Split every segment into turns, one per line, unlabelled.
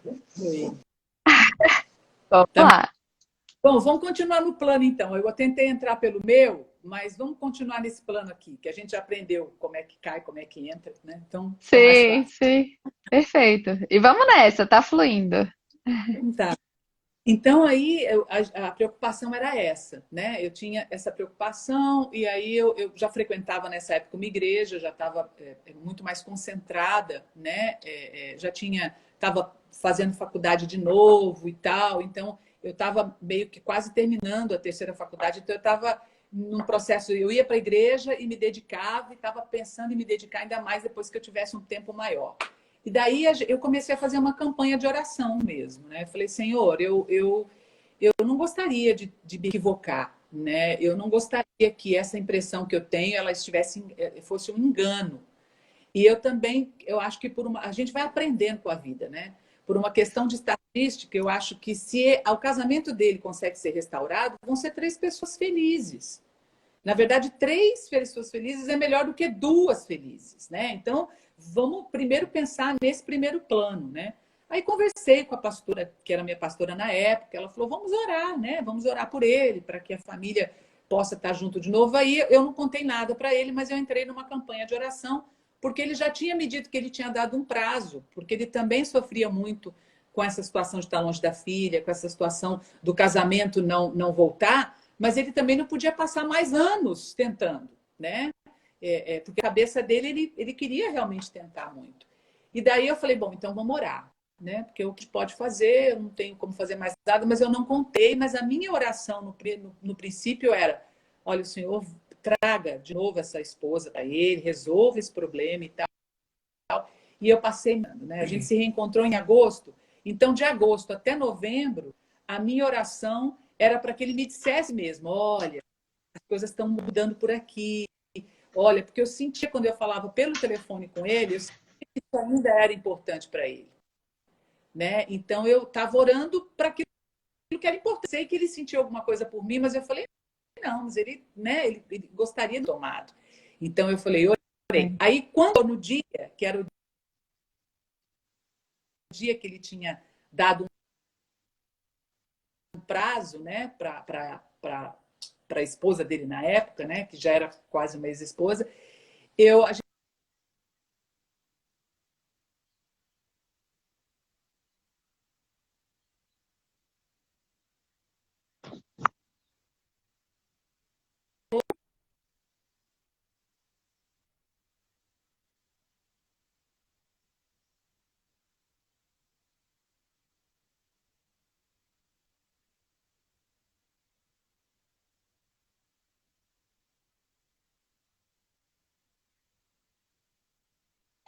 Oi.
Vamos
Tá-
lá.
Bom, vamos continuar no plano então. Eu tentei entrar pelo meu, mas vamos continuar nesse plano aqui, que a gente já aprendeu como é que cai, como é que entra, né? Então fica mais
Sim,
fácil.
sim. Perfeito. E vamos nessa, tá fluindo.
Tá. Então aí a preocupação era essa, né? Eu tinha essa preocupação e aí eu já frequentava nessa época uma igreja, já estava muito mais concentrada, né? Já tinha, estava fazendo faculdade de novo e tal, então eu estava meio que quase terminando a terceira faculdade, então eu estava num processo, eu ia para a igreja e me dedicava e estava pensando em me dedicar ainda mais depois que eu tivesse um tempo maior. E daí eu comecei a fazer uma campanha de oração mesmo, né? Eu falei, Senhor, eu não gostaria de me equivocar, né? Eu não gostaria que essa impressão que eu tenho ela estivesse fosse um engano. E eu também, eu acho que a gente vai aprendendo com a vida, né? Por uma questão de estatística, eu acho que se o casamento dele consegue ser restaurado, vão ser três pessoas felizes. Na verdade, três pessoas felizes é melhor do que duas felizes, né? Então, vamos primeiro pensar nesse primeiro plano, né? Aí conversei com a pastora, que era minha pastora na época, ela falou: vamos orar, né? Vamos orar por ele, para que a família possa estar junto de novo. Aí eu não contei nada para ele, mas eu entrei numa campanha de oração, porque ele já tinha me dito que ele tinha dado um prazo, porque ele também sofria muito com essa situação de estar longe da filha, com essa situação do casamento não voltar, mas ele também não podia passar mais anos tentando, né? Porque a cabeça dele, ele queria realmente tentar muito. E daí eu falei, bom, então vamos orar, né? Porque o que pode fazer, eu não tenho como fazer mais nada, mas eu não contei, mas a minha oração no princípio era, olha, o Senhor traga de novo essa esposa para ele, resolva esse problema e tal. E eu passei, né? A gente se reencontrou em agosto, então de agosto até novembro, a minha oração era para que ele me dissesse mesmo, olha, as coisas estão mudando por aqui. Olha, porque eu sentia quando eu falava pelo telefone com ele, eu sentia que isso ainda era importante para ele, né? Então eu estava orando para aquilo que era importante. Sei que ele sentiu alguma coisa por mim, mas eu falei, não, mas ele, né, ele gostaria de tomado. Então eu falei, orei.
Sim.
Aí quando no dia, que era o dia que ele tinha dado um prazo, né, para a esposa dele na época, né, que já era quase uma ex-esposa, a gente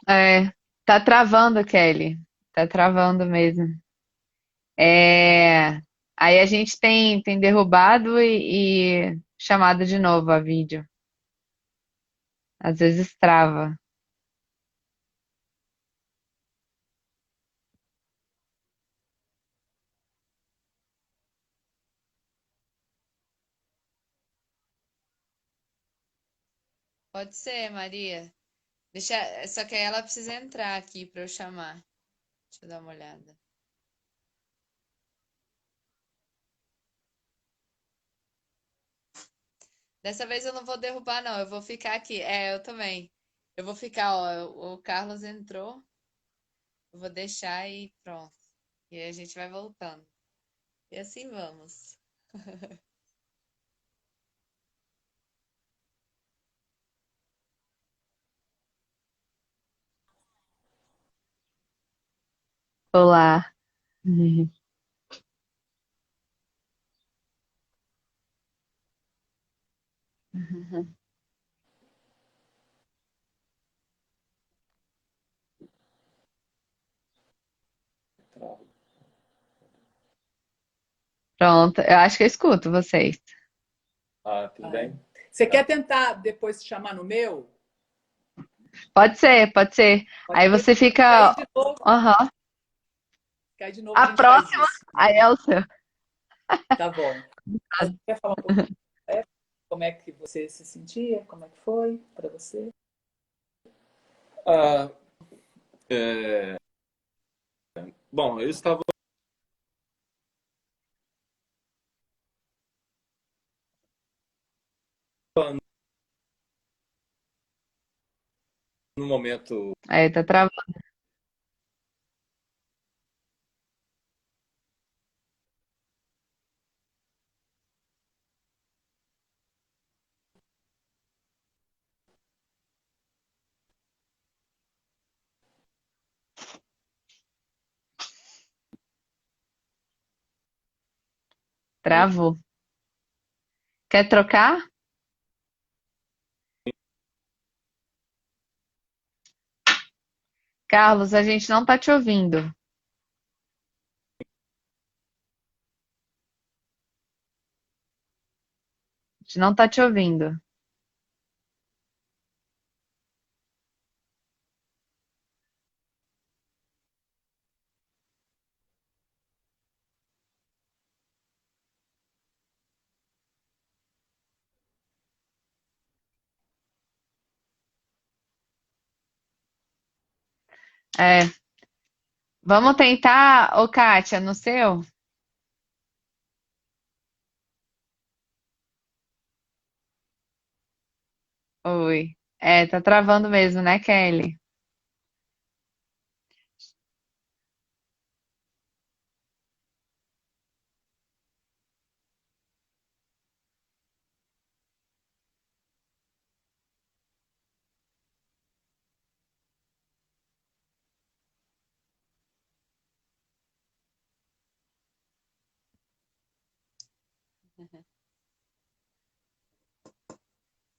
É, tá travando, Kelly. Tá travando mesmo. É, aí a gente tem derrubado e chamado de novo a vídeo. Às vezes trava. Pode ser, Maria. Deixa, só que aí ela precisa entrar aqui para eu chamar. Deixa eu dar uma olhada. Dessa vez eu não vou derrubar, não. Eu vou ficar aqui. É, eu também. Eu vou ficar, ó. O Carlos entrou. Eu vou deixar e pronto. E aí a gente vai voltando. E assim vamos. Olá. Pronto, eu acho que eu escuto vocês.
Ah, tudo bem? Você quer tentar depois chamar no meu?
Pode ser, pode ser.
Pode
Aí
ser?
você
Cair
fica.
de novo,
Aham.
que aí de novo a
A
gente faz
próxima,
isso.
a Elsa.
Tá bom. A gente quer falar um pouquinho, né? Como é que você se sentia? Como é que foi para você?
Ah, é, Bom, eu estava no momento.
É, tá travando. Travou. Quer trocar? Carlos, a gente não tá te ouvindo. A gente não tá te ouvindo. É, vamos tentar, ô Kátia, no seu? Oi. É, tá travando mesmo, né, Kelly?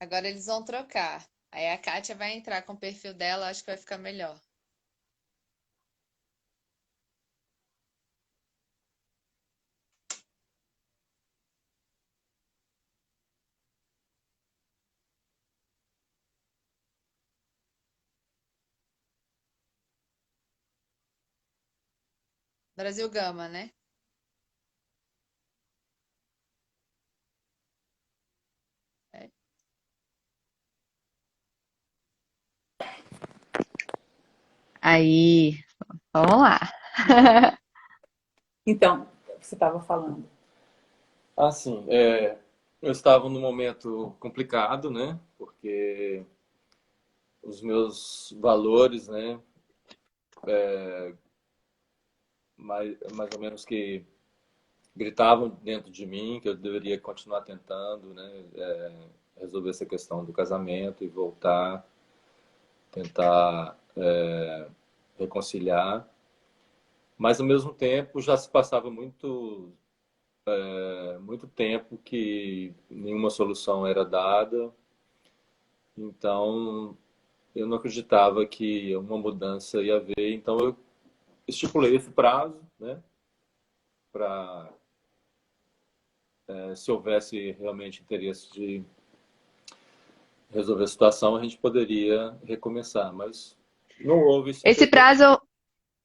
Agora eles vão trocar. Aí a Kátia vai entrar com o perfil dela, acho que vai ficar melhor. Brasil Gama, né? É. Aí, vamos lá.
Então, você estava falando.
Assim, eu estava num momento complicado, né? Porque os meus valores, né? Mais ou menos que gritavam dentro de mim que eu deveria continuar tentando, né? Resolver essa questão do casamento e voltar, tentar reconciliar. Mas ao mesmo tempo já se passava muito tempo que nenhuma solução era dada. Então eu não acreditava que uma mudança ia haver. Então eu estipulei esse prazo, né? Para se houvesse realmente interesse de resolver a situação, a gente poderia recomeçar. Mas não houve esse
Esse
interesse.
prazo,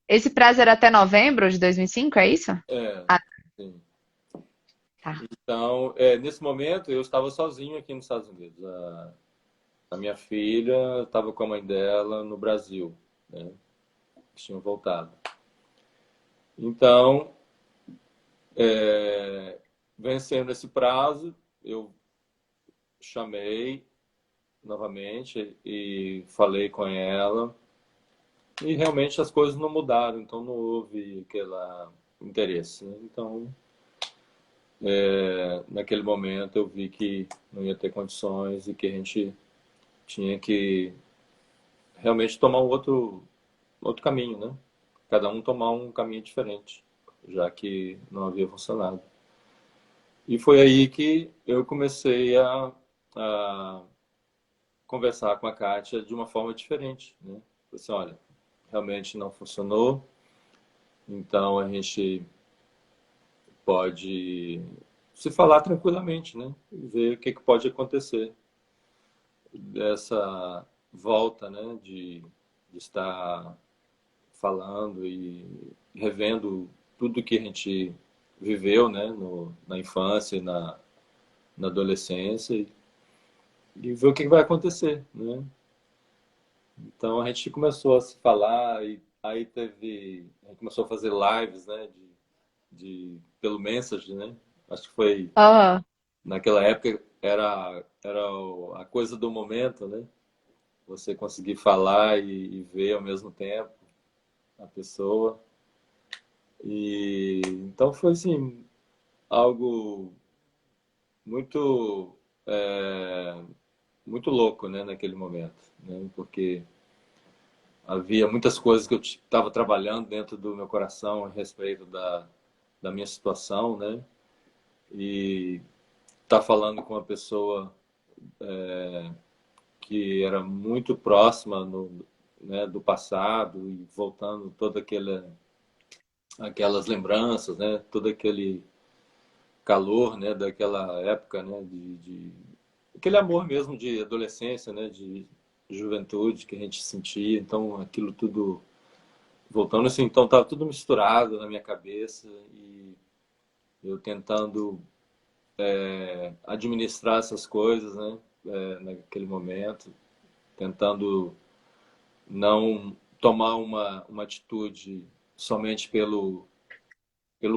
esse prazo era até novembro de 2005, é isso?
É,
Ah,
sim.
tá.
Então, nesse momento, eu estava sozinho aqui nos Estados Unidos. A minha filha estava com a mãe dela no Brasil, né? Eles tinham voltado. Então, vencendo esse prazo, eu chamei novamente e falei com ela. E realmente as coisas não mudaram, então não houve aquele interesse, né? Então, naquele momento, eu vi que não ia ter condições e que a gente tinha que realmente tomar outro caminho, né? Cada um tomar um caminho diferente, já que não havia funcionado. E foi aí que eu comecei a conversar com a Kátia de uma forma diferente, né? Falei assim, olha, realmente não funcionou, então a gente pode se falar tranquilamente, né? E ver o que que pode acontecer dessa volta, né? De estar falando e revendo tudo que a gente viveu, né? Na infância e na adolescência e ver o que vai acontecer, né? Então a gente começou a se falar e aí teve, a gente começou a fazer lives, né, pelo Message, né? Acho que foi
Ah,
naquela época era a coisa do momento, né? Você conseguir falar e ver ao mesmo tempo a pessoa. E então foi assim algo muito muito louco, né, naquele momento, né? Porque havia muitas coisas que eu estava trabalhando dentro do meu coração a respeito da minha situação, né? E estar falando com uma pessoa que era muito próxima né, do passado e voltando toda aquelas lembranças, né? Todo aquele calor, né? Daquela época, né? Aquele amor mesmo de adolescência, né? De juventude que a gente sentia. Então, aquilo tudo voltando assim, então estava tudo misturado na minha cabeça e eu tentando administrar essas coisas, né? Naquele momento, tentando não tomar uma atitude somente pelo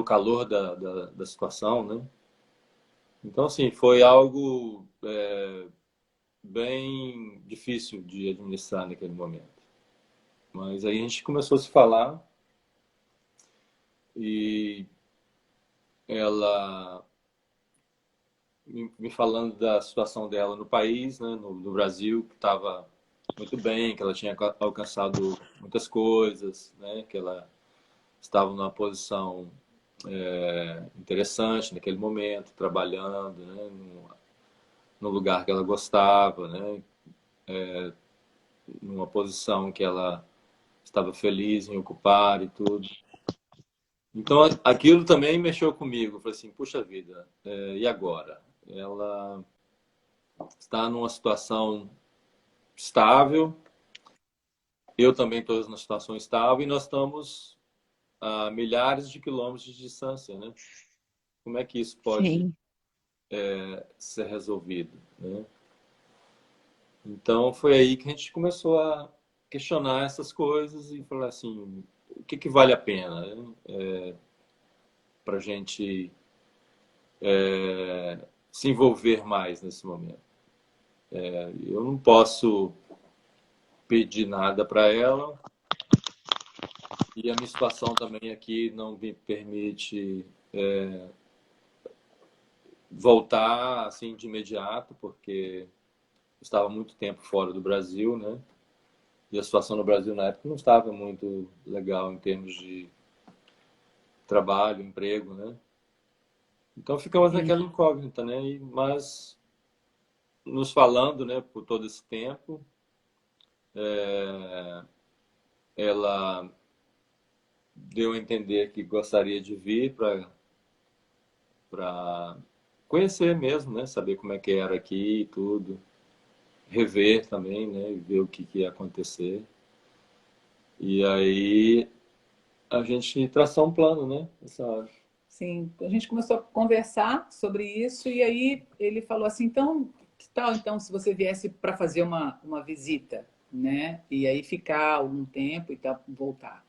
calor da situação, né? Então, assim, foi algo bem difícil de administrar naquele momento. Mas aí a gente começou a se falar e ela me falando da situação dela no país, né, no Brasil, que estava muito bem, que ela tinha alcançado muitas coisas, né, que ela estava numa posição interessante naquele momento, trabalhando, né, no lugar que ela gostava, né, numa posição que ela estava feliz em ocupar e tudo. Então aquilo também mexeu comigo. Eu falei assim, puxa vida, e agora? Ela está numa situação estável, eu também estou numa situação estável e nós estamos a milhares de quilômetros de distância, né? Como é que isso pode
sim.
ser resolvido, né? Então foi aí que a gente começou a questionar essas coisas e falar assim, o que que vale a pena, né? Para a gente se envolver mais nesse momento. Eu não posso pedir nada para ela e a minha situação também aqui não me permite voltar assim de imediato, porque eu estava muito tempo fora do Brasil, né? E a situação no Brasil na época não estava muito legal em termos de trabalho, emprego, né? Então ficamos
Sim.
naquela incógnita, né? Mas nos falando, né, por todo esse tempo, ela deu a entender que gostaria de vir para conhecer mesmo, né? Saber como é que era aqui e tudo, rever também, né? E ver o que que ia acontecer. E aí a gente traçou um plano, né? Essa hora.
Sim, a gente começou a conversar sobre isso e aí ele falou assim, então, que tal então se você viesse para fazer uma visita, né? E aí ficar algum tempo e tal, voltar.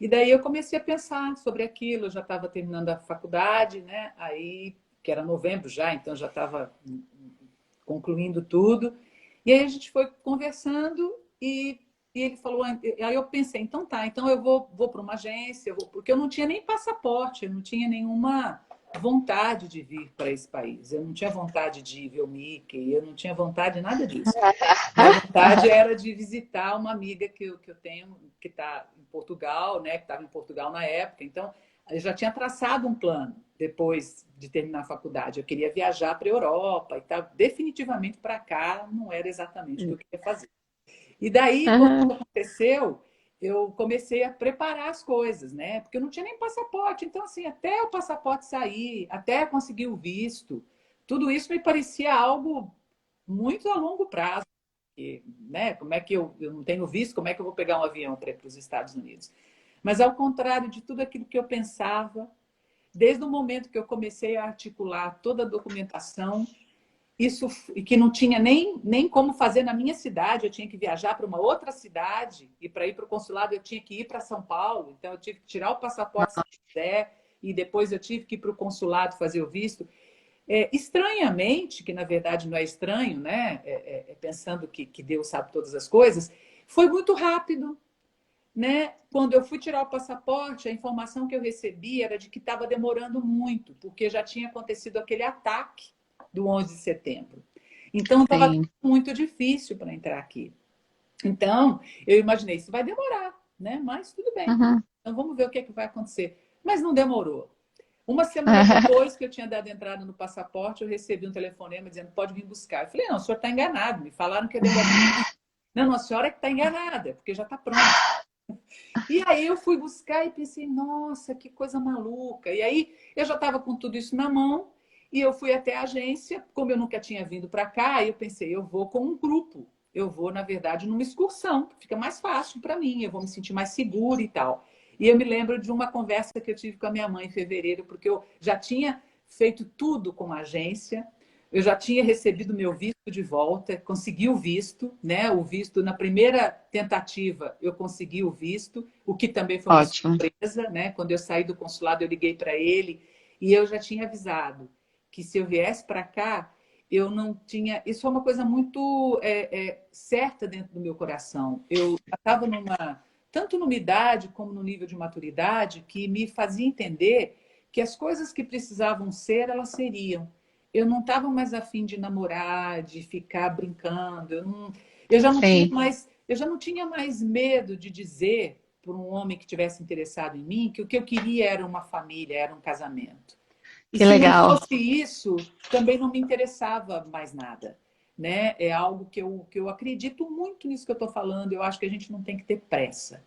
E daí eu comecei a pensar sobre aquilo, eu já estava terminando a faculdade, né? Aí, que era novembro já, então já estava concluindo tudo. E aí a gente foi conversando e ele falou, aí eu pensei, então tá, então eu vou para uma agência, porque eu não tinha nem passaporte, eu não tinha nenhuma vontade de vir para esse país, eu não tinha vontade de ver o Mickey, eu não tinha vontade de nada disso. Minha vontade era de visitar uma amiga que eu tenho, que está em Portugal, né, que estava em Portugal na época, então eu já tinha traçado um plano depois de terminar a faculdade. Eu queria viajar para a Europa e tal. Definitivamente para cá não era exatamente o que eu queria fazer. E daí, quando isso
Aham.
aconteceu, eu comecei a preparar as coisas, né? Porque eu não tinha nem passaporte. Então, assim, até o passaporte sair, até conseguir o visto, tudo isso me parecia algo muito a longo prazo. Porque, né? Como é que eu não tenho visto? Como é que eu vou pegar um avião para ir para os Estados Unidos? Mas, ao contrário de tudo aquilo que eu pensava, desde o momento que eu comecei a articular toda a documentação, isso, e que não tinha nem como fazer na minha cidade, eu tinha que viajar para uma outra cidade, e para ir para o consulado eu tinha que ir para São Paulo, então eu tive que tirar o passaporte se quiser, e depois eu tive que ir para o consulado fazer o visto. Estranhamente, que na verdade não é estranho, né? Pensando que Deus sabe todas as coisas, foi muito rápido, né? Quando eu fui tirar o passaporte, a informação que eu recebi era de que estava demorando muito, porque já tinha acontecido aquele ataque do 11 de setembro. Então, estava
Sim.
muito difícil para entrar aqui. Então, eu imaginei, isso vai demorar, né? Mas tudo bem.
Uhum.
Então, vamos ver o que vai acontecer. Mas não demorou. Uma semana depois que eu tinha dado entrada no passaporte, eu recebi um telefonema dizendo, pode vir buscar. Eu falei, não, o senhor está enganado. Me falaram que ia demorar. Não, a senhora é que está enganada, porque já está pronto. E aí eu fui buscar e pensei, nossa, que coisa maluca. E aí eu já estava com tudo isso na mão e eu fui até a agência, como eu nunca tinha vindo para cá, eu pensei, eu vou com um grupo. Eu vou, na verdade, numa excursão, que fica mais fácil para mim, eu vou me sentir mais segura e tal. E eu me lembro de uma conversa que eu tive com a minha mãe em fevereiro, porque eu já tinha feito tudo com a agência, eu já tinha recebido meu visto de volta, consegui o visto, né? O visto, na primeira tentativa, eu consegui o visto, o que também foi uma
Ótimo.
surpresa, né? Quando eu saí do consulado, eu liguei para ele e eu já tinha avisado que se eu viesse para cá, eu não tinha. Isso é uma coisa muito certa dentro do meu coração. Eu estava numa. Tanto numa idade como no nível de maturidade, que me fazia entender que as coisas que precisavam ser, elas seriam. Eu não estava mais afim de namorar, de ficar brincando. Eu já não tinha
Sim,
mais, eu já não tinha mais medo de dizer para um homem que tivesse interessado em mim que o que eu queria era uma família, era um casamento. E
que
se não
legal.
fosse isso, também não me interessava mais nada. Né? É algo que eu acredito muito nisso que eu estou falando. Eu acho que a gente não tem que ter pressa.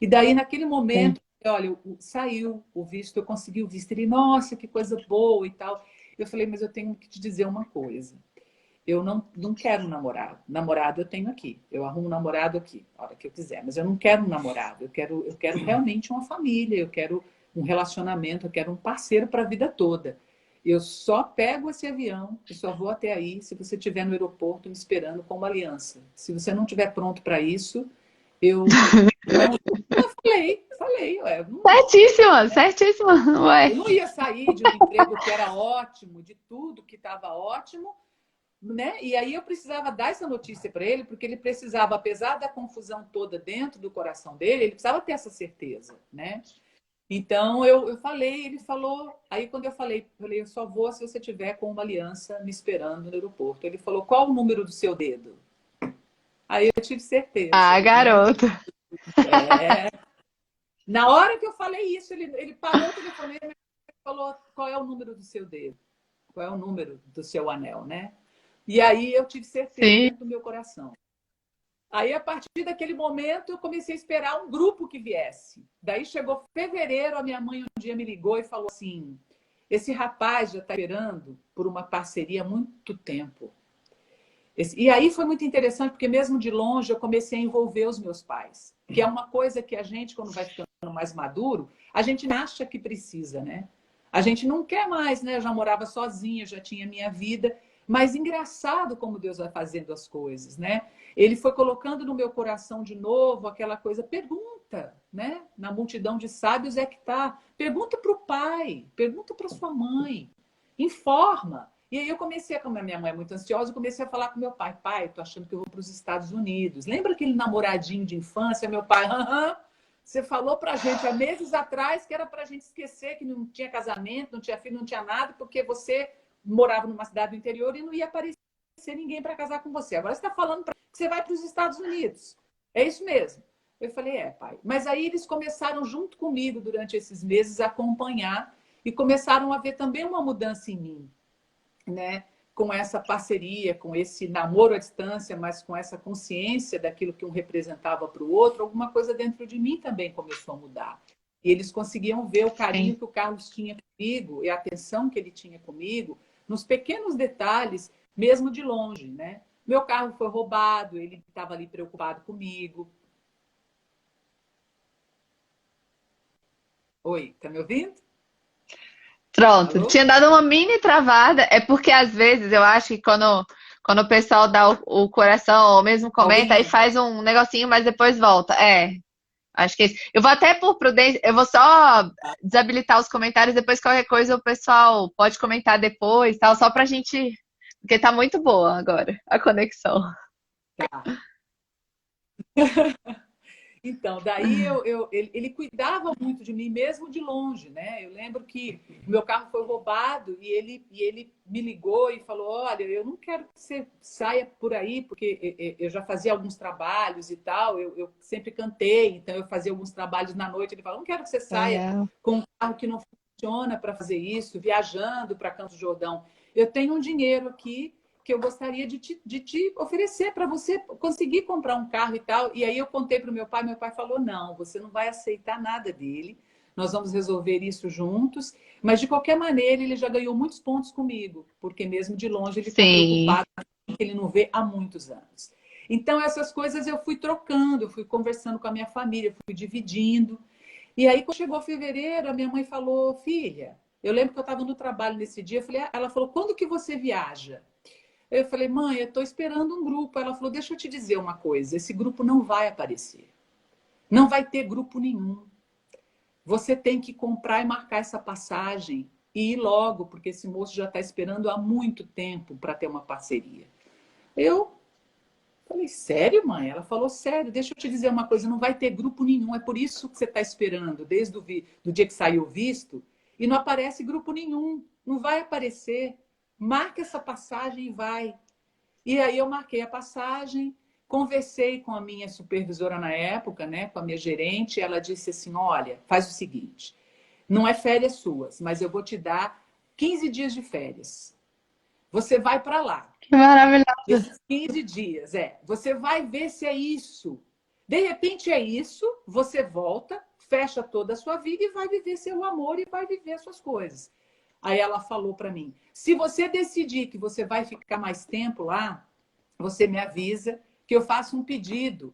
E daí, naquele
Sim.
momento, olha, saiu o visto, eu consegui o visto. Ele, nossa, que coisa boa e tal. Eu falei, mas eu tenho que te dizer uma coisa. Eu não quero um namorado. Namorado eu tenho aqui. Eu arrumo um namorado aqui, a hora que eu quiser. Mas eu não quero um namorado. Eu quero realmente uma família. Eu quero um relacionamento. Eu quero um parceiro para a vida toda. Eu só pego esse avião e só vou até aí se você estiver no aeroporto me esperando com uma aliança. Se você não estiver pronto para isso, eu não. Eu falei, ué,
Certíssima, certíssima.
eu
Ué.
não ia sair de um emprego que era ótimo, de tudo que estava ótimo, né? E aí eu precisava dar essa notícia para ele, porque ele precisava, apesar da confusão toda dentro do coração dele, ele precisava ter essa certeza, né? Então eu falei, ele falou. Aí quando eu falei, eu só vou se você tiver com uma aliança me esperando no aeroporto. Ele falou, qual o número do seu dedo? Aí eu tive certeza,
Ah,
né?
garota.
É. Na hora que eu falei isso, ele parou o telefone e falou, qual é o número do seu dedo? Qual é o número do seu anel, né? E aí eu tive certeza
Sim.
dentro do meu coração. Aí, a partir daquele momento, eu comecei a esperar um grupo que viesse. Daí chegou fevereiro, a minha mãe um dia me ligou e falou assim: esse rapaz já está esperando por uma parceria há muito tempo. E aí foi muito interessante, porque mesmo de longe eu comecei a envolver os meus pais. Que é uma coisa que a gente, quando vai ficando mais maduro, a gente acha que precisa, né? A gente não quer mais, né? Eu já morava sozinha, já tinha minha vida. Mas engraçado como Deus vai fazendo as coisas, né? Ele foi colocando no meu coração de novo aquela coisa, pergunta, né? Na multidão de sábios é que tá. Pergunta para o pai, pergunta para sua mãe, informa. E aí eu comecei, como a minha mãe é muito ansiosa, eu comecei a falar com meu pai. Pai, tô achando que eu vou para os Estados Unidos. Lembra aquele namoradinho de infância? Meu pai, aham. Você falou pra gente há meses atrás que era pra gente esquecer que não tinha casamento, não tinha filho, não tinha nada, porque você morava numa cidade do interior e não ia aparecer ninguém para casar com você. Agora você está falando que você vai para os Estados Unidos. É isso mesmo. Eu falei, pai. Mas aí eles começaram junto comigo durante esses meses a acompanhar e começaram a ver também uma mudança em mim, né? Com essa parceria, com esse namoro à distância, mas com essa consciência daquilo que um representava para o outro, alguma coisa dentro de mim também começou a mudar. E eles conseguiam ver o carinho
Sim.
que o Carlos tinha comigo e a atenção que ele tinha comigo, nos pequenos detalhes, mesmo de longe, né? Meu carro foi roubado, ele estava ali preocupado comigo. Oi, tá me ouvindo?
Pronto,
Alô?
tinha dado uma mini travada. É porque às vezes eu acho que quando o pessoal dá o coração ou mesmo comenta,
Alguém
aí
entra.
faz um negocinho, mas depois volta. É, acho que é isso. Eu vou até por prudência, eu vou só desabilitar os comentários, depois qualquer coisa o pessoal pode comentar depois, tal, só pra gente. Porque tá muito boa agora a conexão.
Tá. Então, daí ele cuidava muito de mim, mesmo de longe, né? Eu lembro que o meu carro foi roubado e ele me ligou e falou: Olha, eu não quero que você saia por aí, porque eu já fazia alguns trabalhos e tal, eu sempre cantei, então eu fazia alguns trabalhos na noite. Ele falou: Não quero que você saia
Legal.
com um carro que não funciona para fazer isso, viajando para Campos do Jordão. Eu tenho um dinheiro aqui que eu gostaria de te oferecer para você conseguir comprar um carro e tal. E aí eu contei para o meu pai falou, não, você não vai aceitar nada dele, nós vamos resolver isso juntos, mas de qualquer maneira ele já ganhou muitos pontos comigo, porque mesmo de longe ele está
Sim.
preocupado, que ele não vê há muitos anos. Então essas coisas eu fui trocando, eu fui conversando com a minha família, fui dividindo. E aí, quando chegou fevereiro, a minha mãe falou, filha, eu lembro que eu estava no trabalho nesse dia, ela falou, quando que você viaja? Eu falei, mãe, eu estou esperando um grupo. Ela falou, deixa eu te dizer uma coisa, esse grupo não vai aparecer. Não vai ter grupo nenhum. Você tem que comprar e marcar essa passagem e ir logo, porque esse moço já está esperando há muito tempo para ter uma parceria. Eu falei, sério, mãe? Ela falou, sério, deixa eu te dizer uma coisa, não vai ter grupo nenhum, é por isso que você está esperando, desde do dia que saiu o visto, e não aparece grupo nenhum, não vai aparecer. Marca essa passagem e vai. E aí eu marquei a passagem, conversei com a minha supervisora na época, né, com a minha gerente, ela disse assim, olha, faz o seguinte, não é férias suas, mas eu vou te dar 15 dias de férias. Você vai para lá.
Que maravilhoso.
Esses 15 dias, você vai ver se é isso. De repente é isso, você volta, fecha toda a sua vida e vai viver seu amor e vai viver suas coisas. Aí ela falou para mim: se você decidir que você vai ficar mais tempo lá, você me avisa que eu faço um pedido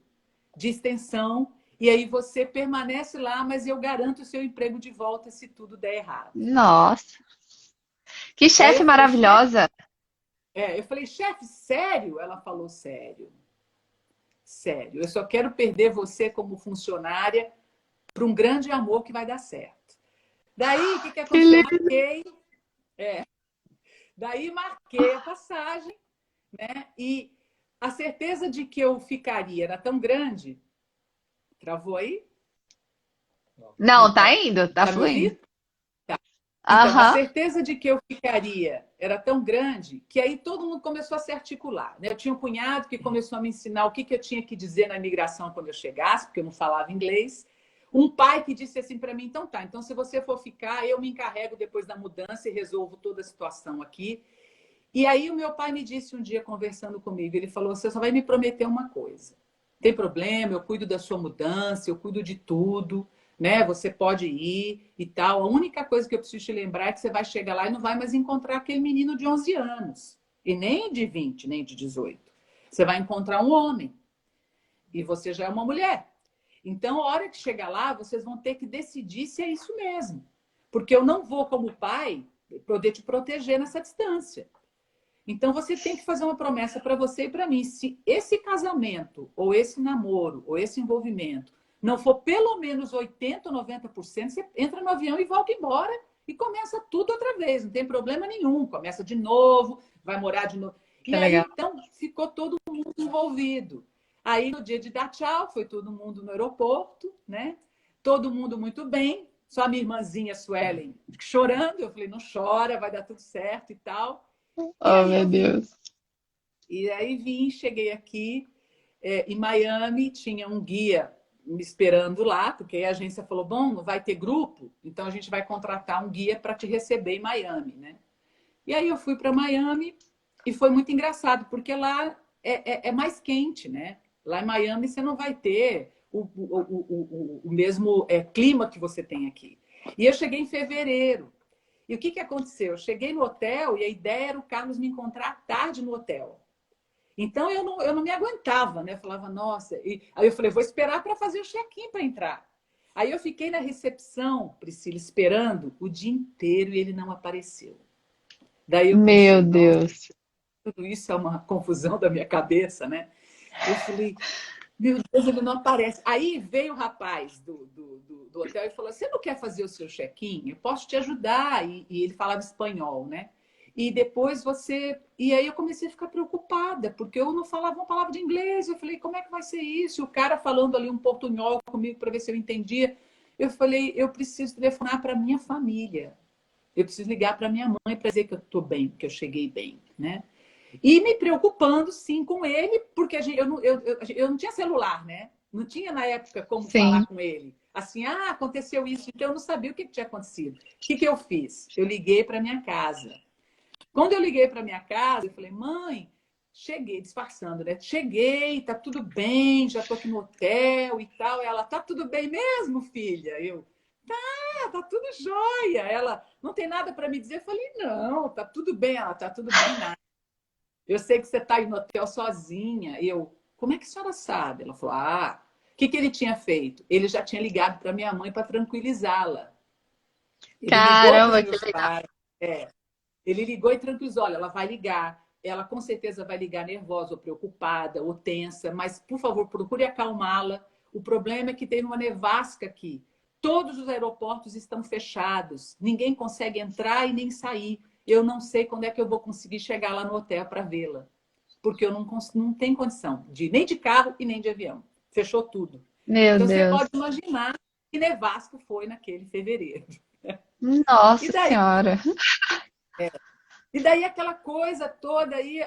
de extensão e aí você permanece lá, mas eu garanto o seu emprego de volta se tudo der errado.
Nossa, que
E aí
chefe
eu falei, chefe,
maravilhosa.
chefe, sério? Ela falou, sério, sério. Eu só quero perder você como funcionária para um grande amor que vai dar certo. Daí, o que, que
Que
aconteceu?
lindo.
Daí marquei a passagem, né? E a certeza de que eu ficaria era tão grande. Travou aí?
Não,
Não,
tá
tá,
indo, tá
tá me
fluindo.
ouvindo? Tá. Então, a
Aham.
certeza de que eu ficaria era tão grande que aí todo mundo começou a se articular. Né? Eu tinha um cunhado que começou a me ensinar o que, que eu tinha que dizer na imigração quando eu chegasse, porque eu não falava inglês. Um pai que disse assim para mim: então tá, então se você for ficar, eu me encarrego depois da mudança e resolvo toda a situação aqui. E aí o meu pai me disse um dia, conversando comigo, ele falou: você só vai me prometer uma coisa. Tem problema, eu cuido da sua mudança, eu cuido de tudo, né? Você pode ir e tal. A única coisa que eu preciso te lembrar é que você vai chegar lá e não vai mais encontrar aquele menino de 11 anos. E nem de 20, nem de 18. Você vai encontrar um homem. E você já é uma mulher. Então, a hora que chegar lá, vocês vão ter que decidir se é isso mesmo. Porque eu não vou, como pai, poder te proteger nessa distância. Então você tem que fazer uma promessa para você e para mim. Se esse casamento, ou esse namoro, ou esse envolvimento não for pelo menos 80% ou 90%, você entra no avião e volta embora e começa tudo outra vez. Não tem problema nenhum. Começa de novo, vai morar de novo. E
Que
aí,
legal.
então, ficou todo mundo envolvido. Aí, no dia de dar tchau, foi todo mundo no aeroporto, né? Todo mundo muito bem. Só minha irmãzinha Suelen chorando. Eu falei, não chora, vai dar tudo certo e tal. E
Oh,
aí
meu
eu vim.
Deus.
E aí vim, cheguei aqui em Miami, tinha um guia me esperando lá, porque a agência falou, bom, não vai ter grupo, então a gente vai contratar um guia para te receber em Miami, né? E aí eu fui para Miami e foi muito engraçado, porque lá é mais quente, né? Lá em Miami você não vai ter o mesmo clima que você tem aqui. E eu cheguei em fevereiro. E o que, que aconteceu? Eu cheguei no hotel e a ideia era o Carlos me encontrar à tarde no hotel. Então eu não me aguentava, né? Eu falava, nossa. E aí eu falei, vou esperar para fazer o check-in para entrar. Aí eu fiquei na recepção, Priscila, esperando o dia inteiro e ele não apareceu. Daí eu
Meu
pensei, nossa,
Deus.
tudo isso é uma confusão da minha cabeça, né? Eu falei, meu Deus, ele não aparece. Aí veio o rapaz do hotel e falou: Você não quer fazer o seu check-in? Eu posso te ajudar. E ele falava espanhol, né? E depois você. E aí eu comecei a ficar preocupada, porque eu não falava uma palavra de inglês. Eu falei: Como é que vai ser isso? E o cara falando ali um portunhol comigo para ver se eu entendia. Eu falei: Eu preciso telefonar para minha família. Eu preciso ligar para minha mãe para dizer que eu estou bem, que eu cheguei bem, né? E me preocupando, sim, com ele, porque eu não tinha celular, né? Não tinha, na época, como falar
Sim.
com ele. Assim, aconteceu isso, então eu não sabia o que tinha acontecido. O que eu fiz? Eu liguei para minha casa. Quando eu liguei para minha casa, eu falei, mãe, cheguei, disfarçando, né? Cheguei, tá tudo bem, já tô aqui no hotel e tal. Ela, tá tudo bem mesmo, filha? Eu, tá tudo jóia. Ela, não tem nada para me dizer? Eu falei, não, tá tudo bem. Ela, tá tudo bem, nada. Eu sei que você está aí no hotel sozinha. Eu, como é que a senhora sabe? Ela falou, o que ele tinha feito? Ele já tinha ligado para minha mãe para tranquilizá-la. Ele ligou para os
Caramba, que
meus
legal.
pais. Ele ligou e tranquilizou, olha, ela vai ligar. Ela com certeza vai ligar nervosa ou preocupada ou tensa, mas, por favor, procure acalmá-la. O problema é que teve uma nevasca aqui. Todos os aeroportos estão fechados. Ninguém consegue entrar e nem sair. Eu não sei quando é que eu vou conseguir chegar lá no hotel para vê-la. Porque eu não tenho condição de nem de carro e nem de avião. Fechou tudo.
Meu
Então você
Deus.
pode imaginar que nevasco foi naquele fevereiro. E
Nossa
daí
Senhora.
E daí aquela coisa toda aí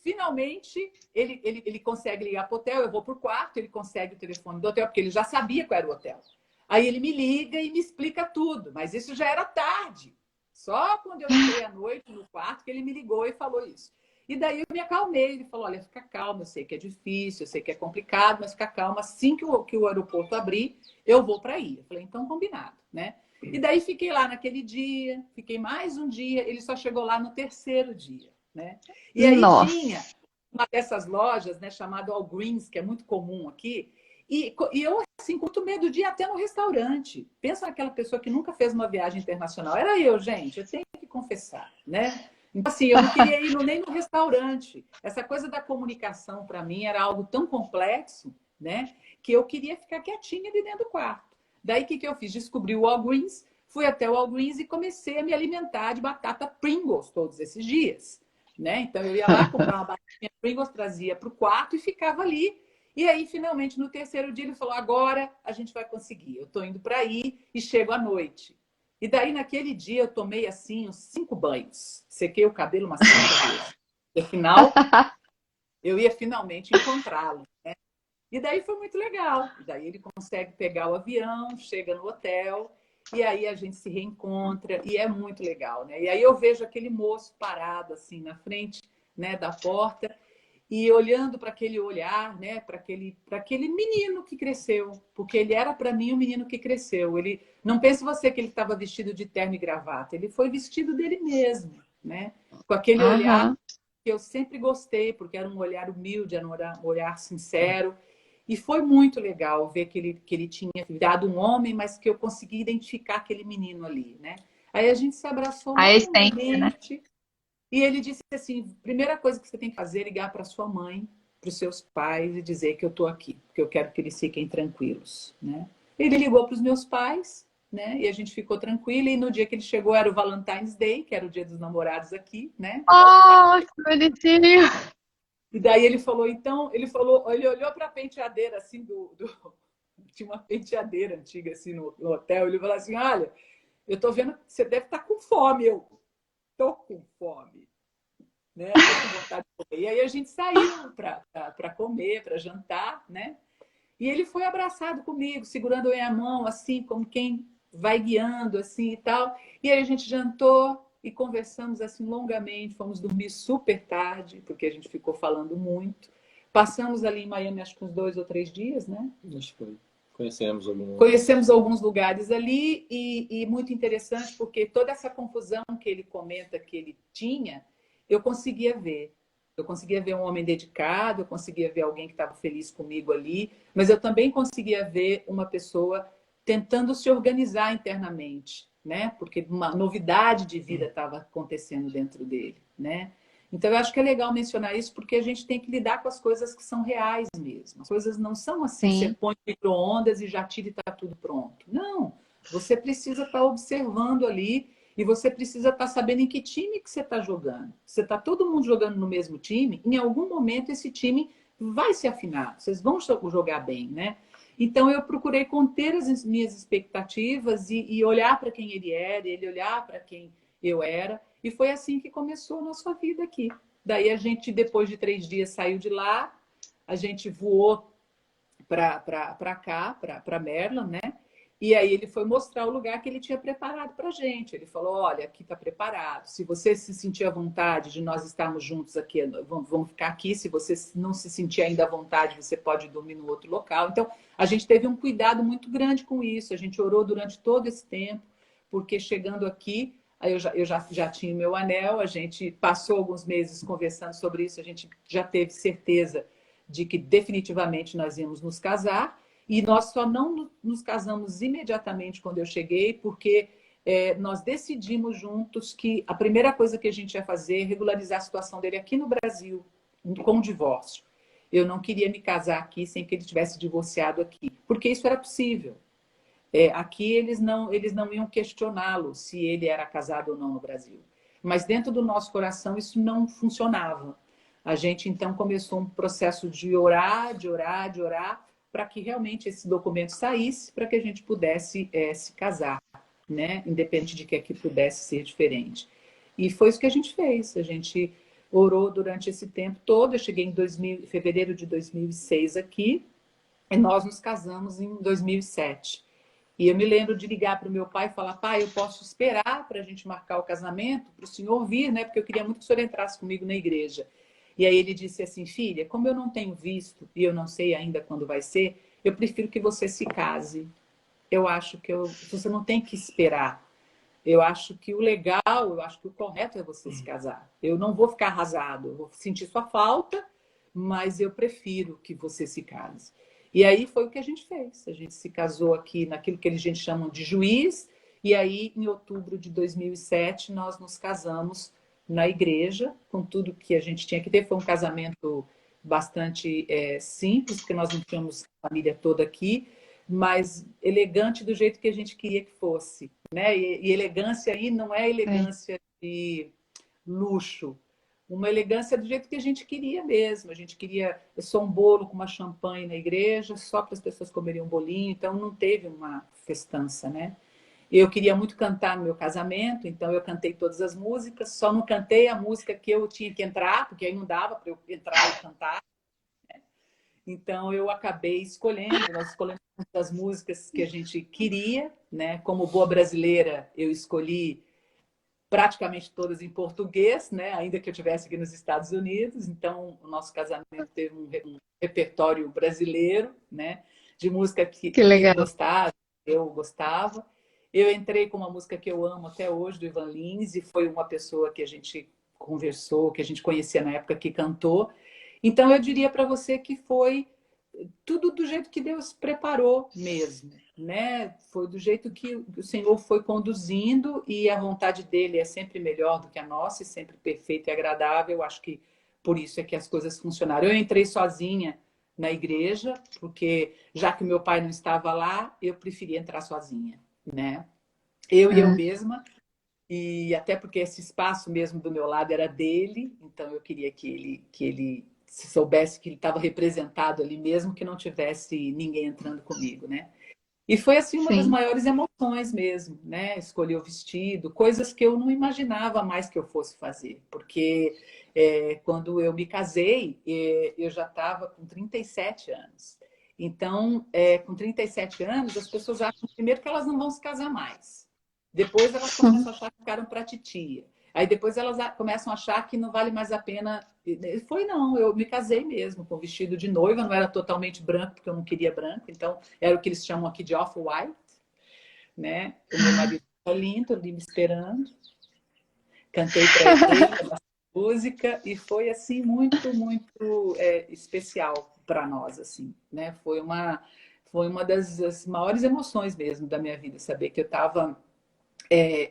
finalmente ele consegue ligar para o hotel, eu vou para o quarto, ele consegue o telefone do hotel, porque ele já sabia qual era o hotel. Aí ele me liga e me explica tudo, mas isso já era tarde. Só quando eu entrei à noite no quarto que ele me ligou e falou isso. E daí eu me acalmei, ele falou, olha, fica calma, eu sei que é difícil, eu sei que é complicado, mas fica calma, assim que o aeroporto abrir, eu vou para aí. Eu falei, então combinado, né? E daí fiquei lá naquele dia, fiquei mais um dia, ele só chegou lá no terceiro dia, né? E aí tinha
Nossa.
uma dessas lojas, né, chamada Walgreens, que é muito comum aqui, e eu, assim, com muito medo de ir até no restaurante. Pensa naquela pessoa que nunca fez uma viagem internacional. Era eu, gente, eu tenho que confessar, né? Então, assim, eu não queria ir nem no restaurante. Essa coisa da comunicação, para mim, era algo tão complexo, né? Que eu queria ficar quietinha ali dentro do quarto. Daí, o que eu fiz? Descobri o Walgreens, fui até o Walgreens e comecei a me alimentar de batata Pringles todos esses dias, né? Então, eu ia lá comprar uma batatinha Pringles, trazia para o quarto e ficava ali. E aí, finalmente, no terceiro dia, ele falou, agora a gente vai conseguir. Eu estou indo para aí e chego à noite. E daí, naquele dia, eu tomei, assim, uns 5 banhos. Sequei o cabelo umas 5 vezes. E, afinal, eu ia finalmente encontrá-lo. E daí foi muito legal. E daí ele consegue pegar o avião, chega no hotel, e aí a gente se reencontra, e é muito legal, né? E aí eu vejo aquele moço parado assim na frente, né, da porta, e olhando para aquele olhar, né, para aquele menino que cresceu, porque ele era para mim o menino que cresceu. Ele não pense você que ele estava vestido de terno e gravata, ele foi vestido dele mesmo, né? Com aquele olhar
Aham.
que eu sempre gostei, porque era um olhar humilde, era um olhar sincero. E foi muito legal ver que ele tinha virado um homem, mas que eu consegui identificar aquele menino ali, né? Aí a gente se abraçou
A essência, né?
longamente e ele disse assim: primeira coisa que você tem que fazer é ligar para sua mãe, para os seus pais e dizer que eu estou aqui, porque eu quero que eles fiquem tranquilos, né? Ele ligou para os meus pais, né? E a gente ficou tranquila. E no dia que ele chegou era o Valentine's Day, que era o dia dos namorados aqui, né?
Oh, que bonitinho.
E daí ele falou, então, ele olhou para a penteadeira assim tinha uma penteadeira antiga assim no hotel, ele falou assim: "Olha, eu tô vendo que você deve estar com fome". Eu tô com fome, né? Tô com vontade de comer. E aí a gente saiu para comer, para jantar, né? E ele foi abraçado comigo, segurando a minha mão, assim, como quem vai guiando, assim e tal. E aí a gente jantou e conversamos assim longamente. Fomos dormir super tarde, porque a gente ficou falando muito. Passamos ali em Miami, acho que uns 2 ou 3 dias, né?
Acho que foi. Conhecemos algum.
Conhecemos alguns lugares ali e muito interessante, porque toda essa confusão que ele comenta que ele tinha, eu conseguia ver. Eu conseguia ver um homem dedicado, eu conseguia ver alguém que estava feliz comigo ali, mas eu também conseguia ver uma pessoa tentando se organizar internamente, né? Porque uma novidade de vida estava acontecendo dentro dele, né? Então, eu acho que é legal mencionar isso porque a gente tem que lidar com as coisas que são reais mesmo. As coisas não são assim, você
Sim,
põe micro-ondas e já tira e está tudo pronto. Não, você precisa estar observando ali e você precisa estar sabendo em que time que você está jogando. Você está todo mundo jogando no mesmo time, em algum momento esse time vai se afinar, vocês vão jogar bem, né? Então, eu procurei conter as minhas expectativas e olhar para quem ele era, ele olhar para quem eu era. E foi assim que começou a nossa vida aqui. Daí a gente, depois de 3 dias, saiu de lá, a gente voou para cá, para Maryland, né? E aí ele foi mostrar o lugar que ele tinha preparado para a gente. Ele falou, olha, aqui está preparado. Se você se sentir à vontade de nós estarmos juntos aqui, vamos ficar aqui. Se você não se sentir ainda à vontade, você pode dormir no outro local. Então, a gente teve um cuidado muito grande com isso. A gente orou durante todo esse tempo, porque chegando aqui, aí eu já tinha o meu anel, a gente passou alguns meses conversando sobre isso, a gente já teve certeza de que definitivamente nós íamos nos casar. E nós só não nos casamos imediatamente quando eu cheguei, porque nós decidimos juntos que a primeira coisa que a gente ia fazer é regularizar a situação dele aqui no Brasil, com o divórcio. Eu não queria me casar aqui sem que ele tivesse divorciado aqui, porque isso era possível. Aqui eles não iam questioná-lo se ele era casado ou não no Brasil. Mas dentro do nosso coração isso não funcionava. A gente então começou um processo de orar, de orar, de orar, para que realmente esse documento saísse, para que a gente pudesse se casar, né? Independente de que aqui pudesse ser diferente. E foi isso que a gente fez. A gente orou durante esse tempo todo. Eu cheguei em fevereiro de 2006 aqui, e nós nos casamos em 2007. E eu me lembro de ligar para o meu pai e falar, pai, eu posso esperar para a gente marcar o casamento, para o senhor vir, né? Porque eu queria muito que o senhor entrasse comigo na igreja. E aí ele disse assim, filha, como eu não tenho visto e eu não sei ainda quando vai ser, eu prefiro que você se case. Eu acho que você não tem que esperar. Eu acho que o legal, eu acho que o correto é você se casar. Eu não vou ficar arrasado, eu vou sentir sua falta, mas eu prefiro que você se case. E aí foi o que a gente fez. A gente se casou aqui naquilo que a gente chama de juiz, e aí em outubro de 2007 nós nos casamos na igreja, com tudo que a gente tinha que ter. Foi um casamento bastante simples, porque nós não tínhamos a família toda aqui, mas elegante do jeito que a gente queria que fosse, né? E elegância aí não é
sim.
elegância de luxo, uma elegância do jeito que a gente queria mesmo. A gente queria só um bolo com uma champanhe na igreja, só para as pessoas comerem um bolinho, então não teve uma festança, né? Eu queria muito cantar no meu casamento, então eu cantei todas as músicas, só não cantei a música que eu tinha que entrar, porque aí não dava para eu entrar e cantar. Então eu acabei escolhendo, nós escolhemos as músicas que a gente queria, né? Como boa brasileira, eu escolhi praticamente todas em português, né? Ainda que eu estivesse aqui nos Estados Unidos. Então o nosso casamento teve um repertório brasileiro, né? De música que
Que
ele
legal.
gostava, eu gostava. Eu entrei com uma música que eu amo até hoje, do Ivan Lins, e foi uma pessoa que a gente conversou, que a gente conhecia na época, que cantou. Então eu diria para você que foi tudo do jeito que Deus preparou mesmo, né? Foi do jeito que o Senhor foi conduzindo, e a vontade dele é sempre melhor do que a nossa e sempre perfeita e agradável. Eu acho que por isso é que as coisas funcionaram. Eu entrei sozinha na igreja, porque já que meu pai não estava lá, eu preferi entrar sozinha, né? Eu e eu
Ah,
mesma, e até porque esse espaço mesmo do meu lado era dele, então eu queria que ele se soubesse que ele estava representado ali, mesmo que não tivesse ninguém entrando comigo, né? E foi assim uma das
sim.
maiores emoções mesmo, né? Escolher o vestido, coisas que eu não imaginava mais que eu fosse fazer, porque quando eu me casei, eu já estava com 37 anos. Então, com 37 anos, as pessoas acham primeiro que elas não vão se casar mais. Depois elas começam a achar que ficaram para titia. Aí depois elas começam a achar que não vale mais a pena. Foi não, eu me casei mesmo com vestido de noiva, não era totalmente branco, porque eu não queria branco, então era o que eles chamam aqui de off-white, né? O meu marido estava lindo, ali me esperando. Cantei para ele a música e foi assim muito, muito especial para nós, assim, né? foi uma das maiores emoções mesmo da minha vida, saber que eu estava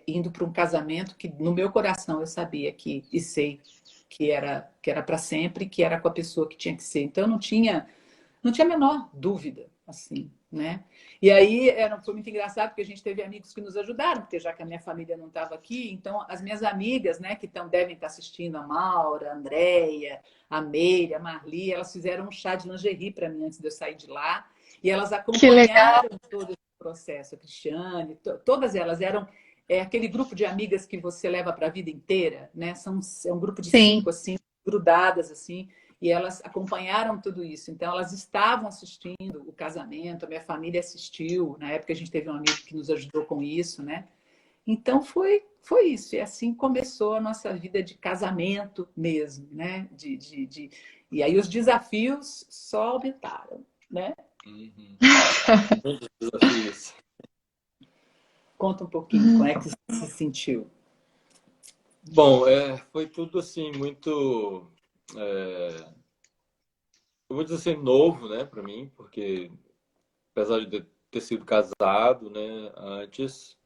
indo para um casamento que no meu coração eu sabia que e sei que era para sempre, que era com a pessoa que tinha que ser. Então eu não tinha a menor dúvida, assim, né? E aí foi muito engraçado porque a gente teve amigos que nos ajudaram, porque já que a minha família não estava aqui, então as minhas amigas, né, que devem estar assistindo, a Maura, a Andréia, a Meire, a Marli, elas fizeram um chá de lingerie para mim antes de eu sair de lá, e elas
Que legal.
acompanharam todo esse processo, a Cristiane, todas elas eram aquele grupo de amigas que você leva para a vida inteira, né? É um grupo de
Sim.
5, assim, grudadas, assim, e elas acompanharam tudo isso. Então, elas estavam assistindo o casamento, a minha família assistiu. Na época, a gente teve um amigo que nos ajudou com isso, né? Então, foi isso. E assim começou a nossa vida de casamento mesmo, né? E aí, os desafios só aumentaram, né?
Uhum. Muitos desafios.
Conta um pouquinho como é que você se sentiu.
Bom, foi tudo assim muito, eu vou dizer assim, novo, né, para mim, porque apesar de ter sido casado, né, antes,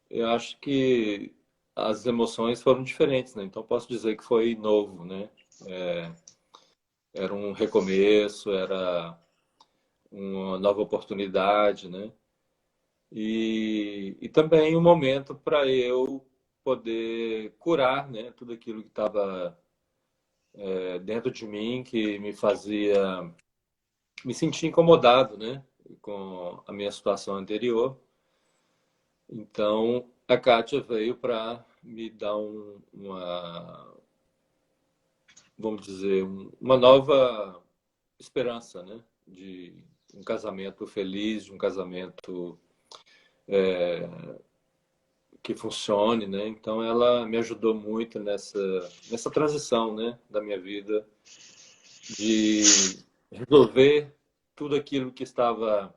eu acho que as emoções foram diferentes, né? Então posso dizer que foi novo, né? Era um recomeço, era uma nova oportunidade, né? E também um momento para eu poder curar, né, tudo aquilo que estava dentro de mim, que me fazia me sentir incomodado, né, com a minha situação anterior. Então, a Kátia veio para me dar vamos dizer, uma nova esperança, né, de um casamento feliz, de um casamento que funcione, né? Então, ela me ajudou muito nessa transição, né, da minha vida, de resolver tudo aquilo que estava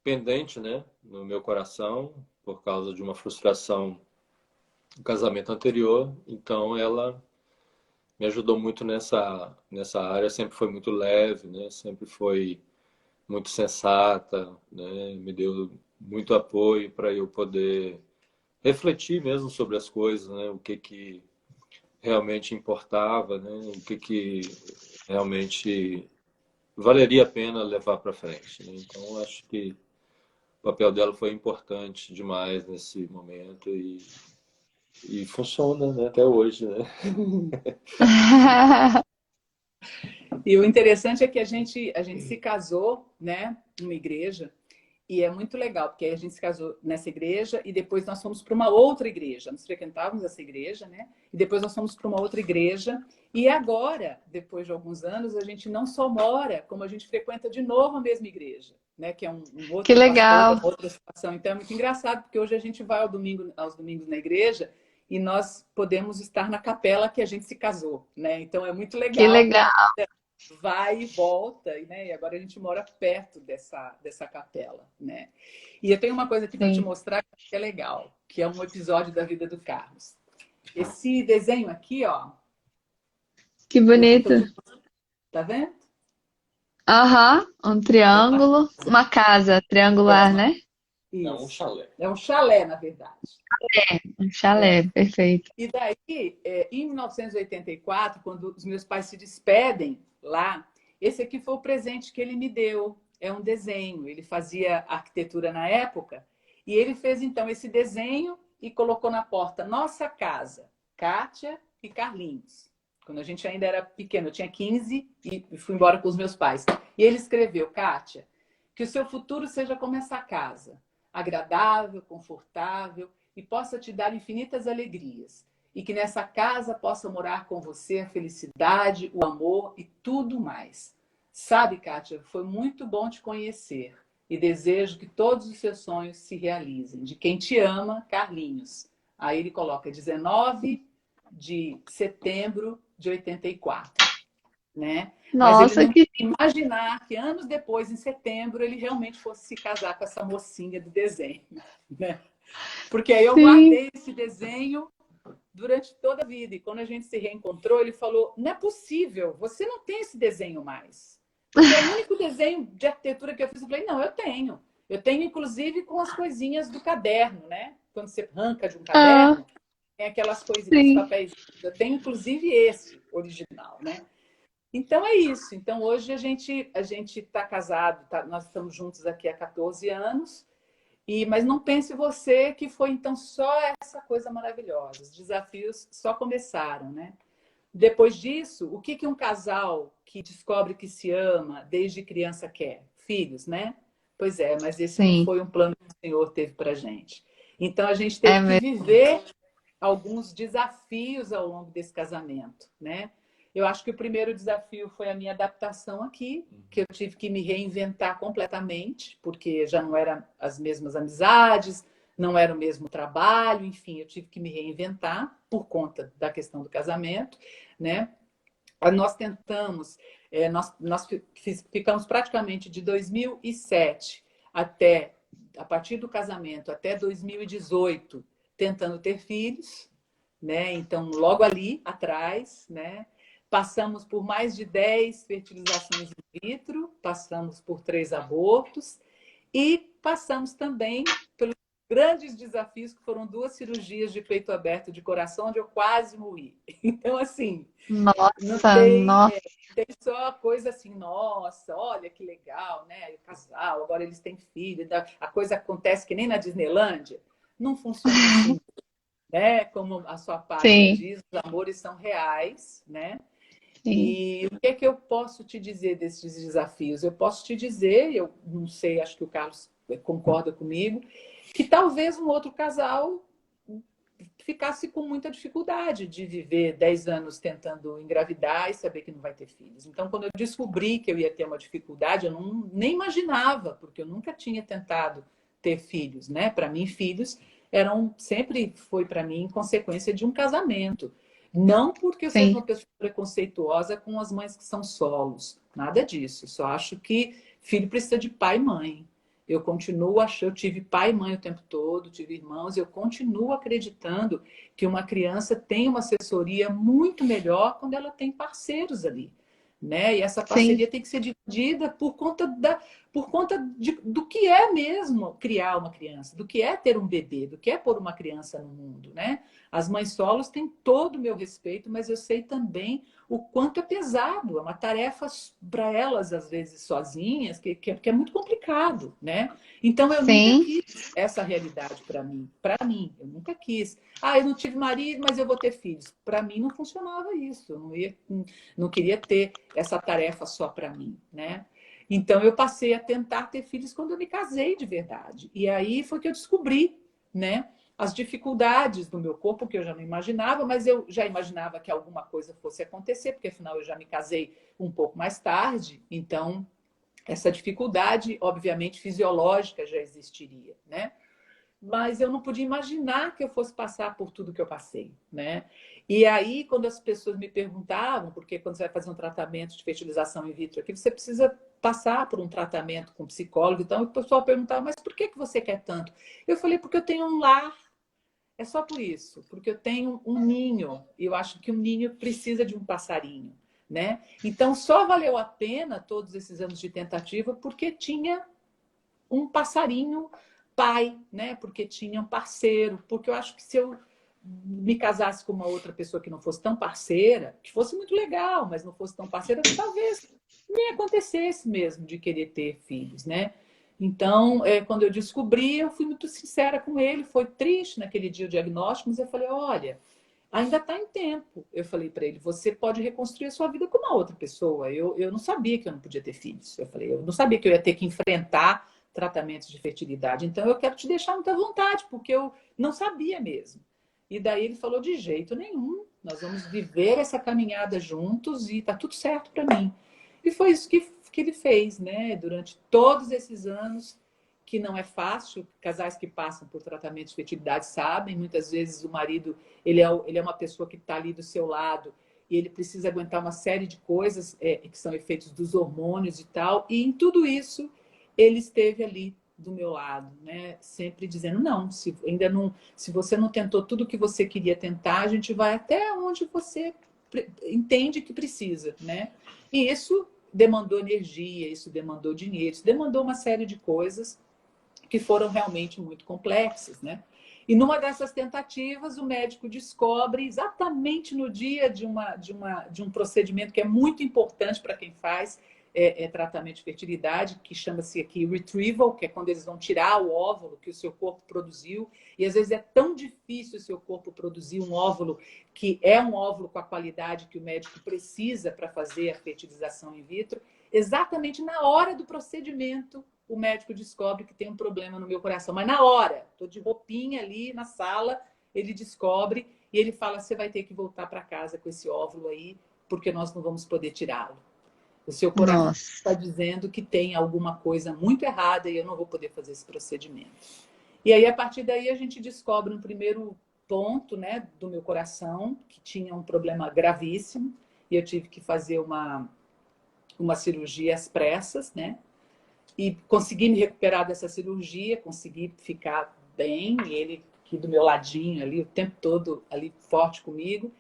pendente, né, no meu coração, por causa de uma frustração no casamento anterior. Então, ela me ajudou muito nessa área, sempre foi muito leve, né, sempre foi muito sensata, né, me deu muito apoio para eu poder refletir mesmo sobre as coisas, né, o que realmente importava, né, o que realmente valeria a pena levar para frente, né? Então, acho que o papel dela foi importante demais nesse momento e funciona, né, até hoje, né?
E o interessante é que a gente se casou, né, numa igreja, e é muito legal, porque aí a gente se casou nessa igreja e depois nós fomos para uma outra igreja. Nós frequentávamos essa igreja, né? E depois nós fomos para uma outra igreja. E agora, depois de alguns anos, a gente não só mora, como a gente frequenta de novo a mesma igreja, né? Que é um
Que
outro pastor,
legal.
uma outra situação. Então é muito engraçado, porque hoje a gente vai aos domingos na igreja e nós podemos estar na capela que a gente se casou, né? Então é muito
Que
legal que a
legal.
gente vai e volta, né? E agora a gente mora perto dessa capela, né? E eu tenho uma coisa aqui para te
Sim.
mostrar que é legal, que é um episódio da vida do Carlos. Esse desenho aqui, ó,
Que bonito.
tá vendo?
Aham, um triângulo, uma casa triangular, né?
É um
Isso.
chalé.
É um chalé, na verdade.
Um chalé, perfeito.
E daí, em 1984, quando os meus pais se despedem lá, esse aqui foi o presente que ele me deu. É um desenho. Ele fazia arquitetura na época e ele fez então esse desenho e colocou na porta nossa casa, Kátia e Carlinhos. Quando a gente ainda era pequeno, eu tinha 15 e fui embora com os meus pais. E ele escreveu: Kátia, que o seu futuro seja como essa casa, agradável, confortável e possa te dar infinitas alegrias. E que nessa casa possa morar com você a felicidade, o amor e tudo mais. Sabe, Kátia, foi muito bom te conhecer e desejo que todos os seus sonhos se realizem. De quem te ama, Carlinhos. Aí ele coloca 19 de setembro de 84, né? Mas ele
Nossa,
não
que
imaginar que anos depois, em setembro, ele realmente fosse se casar com essa mocinha do desenho, né? Porque aí eu
sim.
guardei esse desenho durante toda a vida. E quando a gente se reencontrou, ele falou: não é possível, você não tem esse desenho mais. Foi o único desenho de arquitetura que eu fiz. Eu falei, não, eu tenho. Eu tenho, inclusive, com as coisinhas do caderno, né? Quando você arranca de um
Ah,
caderno, tem aquelas coisinhas, os
sim.
papéis. Eu tenho, inclusive, esse original, né? Então é isso. Então hoje a gente está casado, nós estamos juntos aqui há 14 anos. Mas não pense você que foi então só essa coisa maravilhosa. Os desafios só começaram, né? Depois disso, o que que um casal que descobre que se ama desde criança quer? Filhos, né? Pois é, mas esse não
Sim.
foi um plano que o Senhor teve para gente. Então a gente
É
teve que
mesmo.
viver alguns desafios ao longo desse casamento, né? Eu acho que o primeiro desafio foi a minha adaptação aqui, que eu tive que me reinventar completamente, porque já não eram as mesmas amizades, não era o mesmo trabalho, enfim, eu tive que me reinventar por conta da questão do casamento, né? Nós tentamos, nós ficamos praticamente de 2007 até, a partir do casamento, até 2018, tentando ter filhos, né? Então, logo ali atrás, né? Passamos por mais de 10 fertilizações in vitro, passamos por 3 abortos e passamos também pelos grandes desafios que foram 2 cirurgias de peito aberto de coração, onde eu quase morri. Então, assim, não
Nossa,
tem,
nossa,
tem só coisa assim, nossa, olha que legal, né? O casal, agora eles têm filho, a coisa acontece que nem na Disneylândia. Não funciona assim, né? Como a sua página
sim,
diz, os amores são reais, né?
sim,
E o que é que eu posso te dizer desses desafios? Eu posso te dizer, eu não sei, acho que o Carlos concorda comigo, que talvez um outro casal ficasse com muita dificuldade de viver 10 anos tentando engravidar e saber que não vai ter filhos. Então, quando eu descobri que eu ia ter uma dificuldade, eu nem imaginava, porque eu nunca tinha tentado ter filhos, né? Para mim, filhos sempre foi para mim consequência de um casamento. Não porque eu seja
sim,
uma pessoa preconceituosa com as mães que são solos, nada disso. Só acho que filho precisa de pai e mãe. Eu continuo achando, eu tive pai e mãe o tempo todo, tive irmãos, eu continuo acreditando que uma criança tem uma assessoria muito melhor quando ela tem parceiros ali, né? E essa
sim,
parceria tem que ser dividida do que é mesmo criar uma criança, do que é ter um bebê, do que é pôr uma criança no mundo, né? As mães solos têm todo o meu respeito, mas eu sei também o quanto é pesado, é uma tarefa para elas, às vezes, sozinhas, que é muito complicado, né? Então, eu nunca
sim,
quis essa realidade para mim, eu nunca quis. Ah, eu não tive marido, mas eu vou ter filhos. Para mim não funcionava isso, eu não queria ter essa tarefa só para mim, né? Então, eu passei a tentar ter filhos quando eu me casei de verdade. E aí foi que eu descobri, né? As dificuldades do meu corpo, que eu já não imaginava, mas eu já imaginava que alguma coisa fosse acontecer, porque afinal eu já me casei um pouco mais tarde, então essa dificuldade, obviamente, fisiológica já existiria, né? Mas eu não podia imaginar que eu fosse passar por tudo que eu passei, né? E aí, quando as pessoas me perguntavam, porque quando você vai fazer um tratamento de fertilização in vitro aqui, você precisa passar por um tratamento com psicólogo, então o pessoal perguntava, mas por que você quer tanto? Eu falei, porque eu tenho um lar, é só por isso, porque eu tenho um ninho, e eu acho que um ninho precisa de um passarinho, né? Então, só valeu a pena todos esses anos de tentativa porque tinha um passarinho pai, né? Porque tinha um parceiro, porque eu acho que se eu me casasse com uma outra pessoa que não fosse tão parceira, que fosse muito legal, mas não fosse tão parceira, talvez nem acontecesse mesmo de querer ter filhos, né? Então, quando eu descobri, eu fui muito sincera com ele. Foi triste naquele dia o diagnóstico, mas eu falei: olha, ainda está em tempo. Eu falei para ele: você pode reconstruir a sua vida com uma outra pessoa. Eu não sabia que eu não podia ter filhos. Eu falei: eu não sabia que eu ia ter que enfrentar tratamentos de fertilidade. Então, eu quero te deixar muita vontade, porque eu não sabia mesmo. E daí ele falou: de jeito nenhum, nós vamos viver essa caminhada juntos e tá tudo certo para mim. E foi isso que ele fez, né? Durante todos esses anos, que não é fácil, casais que passam por tratamento de fertilidade sabem, muitas vezes o marido, ele é uma pessoa que está ali do seu lado e ele precisa aguentar uma série de coisas que são efeitos dos hormônios e tal, e em tudo isso ele esteve ali do meu lado, né? Sempre dizendo: não, se você não tentou tudo que você queria tentar, a gente vai até onde você entende que precisa, né? E isso demandou energia, isso demandou dinheiro, isso demandou uma série de coisas que foram realmente muito complexas, né? E numa dessas tentativas, o médico descobre, exatamente no dia de um procedimento que é muito importante para quem faz tratamento de fertilidade, que chama-se aqui retrieval, que é quando eles vão tirar o óvulo que o seu corpo produziu. E às vezes é tão difícil o seu corpo produzir um óvulo que é um óvulo com a qualidade que o médico precisa para fazer a fertilização in vitro. Exatamente na hora do procedimento, o médico descobre que tem um problema no meu coração. Mas na hora, estou de roupinha ali na sala, ele descobre e ele fala, você vai ter que voltar para casa com esse óvulo aí, porque nós não vamos poder tirá-lo. O seu coração está dizendo que tem alguma coisa muito errada e eu não vou poder fazer esse procedimento. E aí, a partir daí, a gente descobre um primeiro ponto, né, do meu coração, que tinha um problema gravíssimo, e eu tive que fazer uma cirurgia às pressas, né? E consegui me recuperar dessa cirurgia, consegui ficar bem, e ele aqui do meu ladinho ali, o tempo todo ali forte comigo.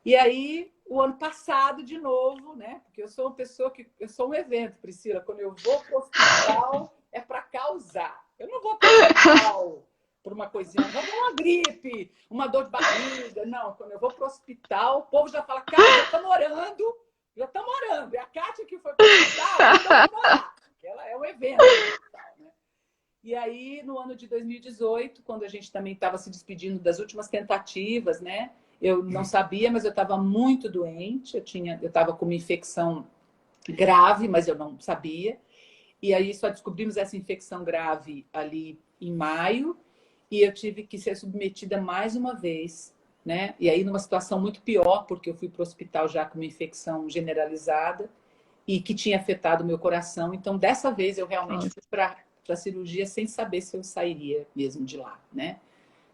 E aí, o ano passado, de novo, né? Porque eu sou uma pessoa que... Eu sou um evento, Priscila. Quando eu vou para o hospital, é para causar. Eu não vou para o hospital por uma coisinha. Vou dar uma gripe, uma dor de barriga. Não, quando eu vou para o hospital, o povo já fala, cara, já estamos orando. Já estamos orando. É a Kátia que foi para o hospital, então vamos lá. Porque ela é um evento no hospital, né? E aí, no ano de 2018, quando a gente também estava se despedindo das últimas tentativas, né? Eu não sabia, mas eu estava muito doente. Eu estava com uma infecção grave, mas eu não sabia. E aí só descobrimos essa infecção grave ali em maio. E eu tive que ser submetida mais uma vez, né? E aí numa situação muito pior, porque eu fui para o hospital já com uma infecção generalizada e que tinha afetado o meu coração. Então, dessa vez, eu realmente fui para a cirurgia sem saber se eu sairia mesmo de lá, né?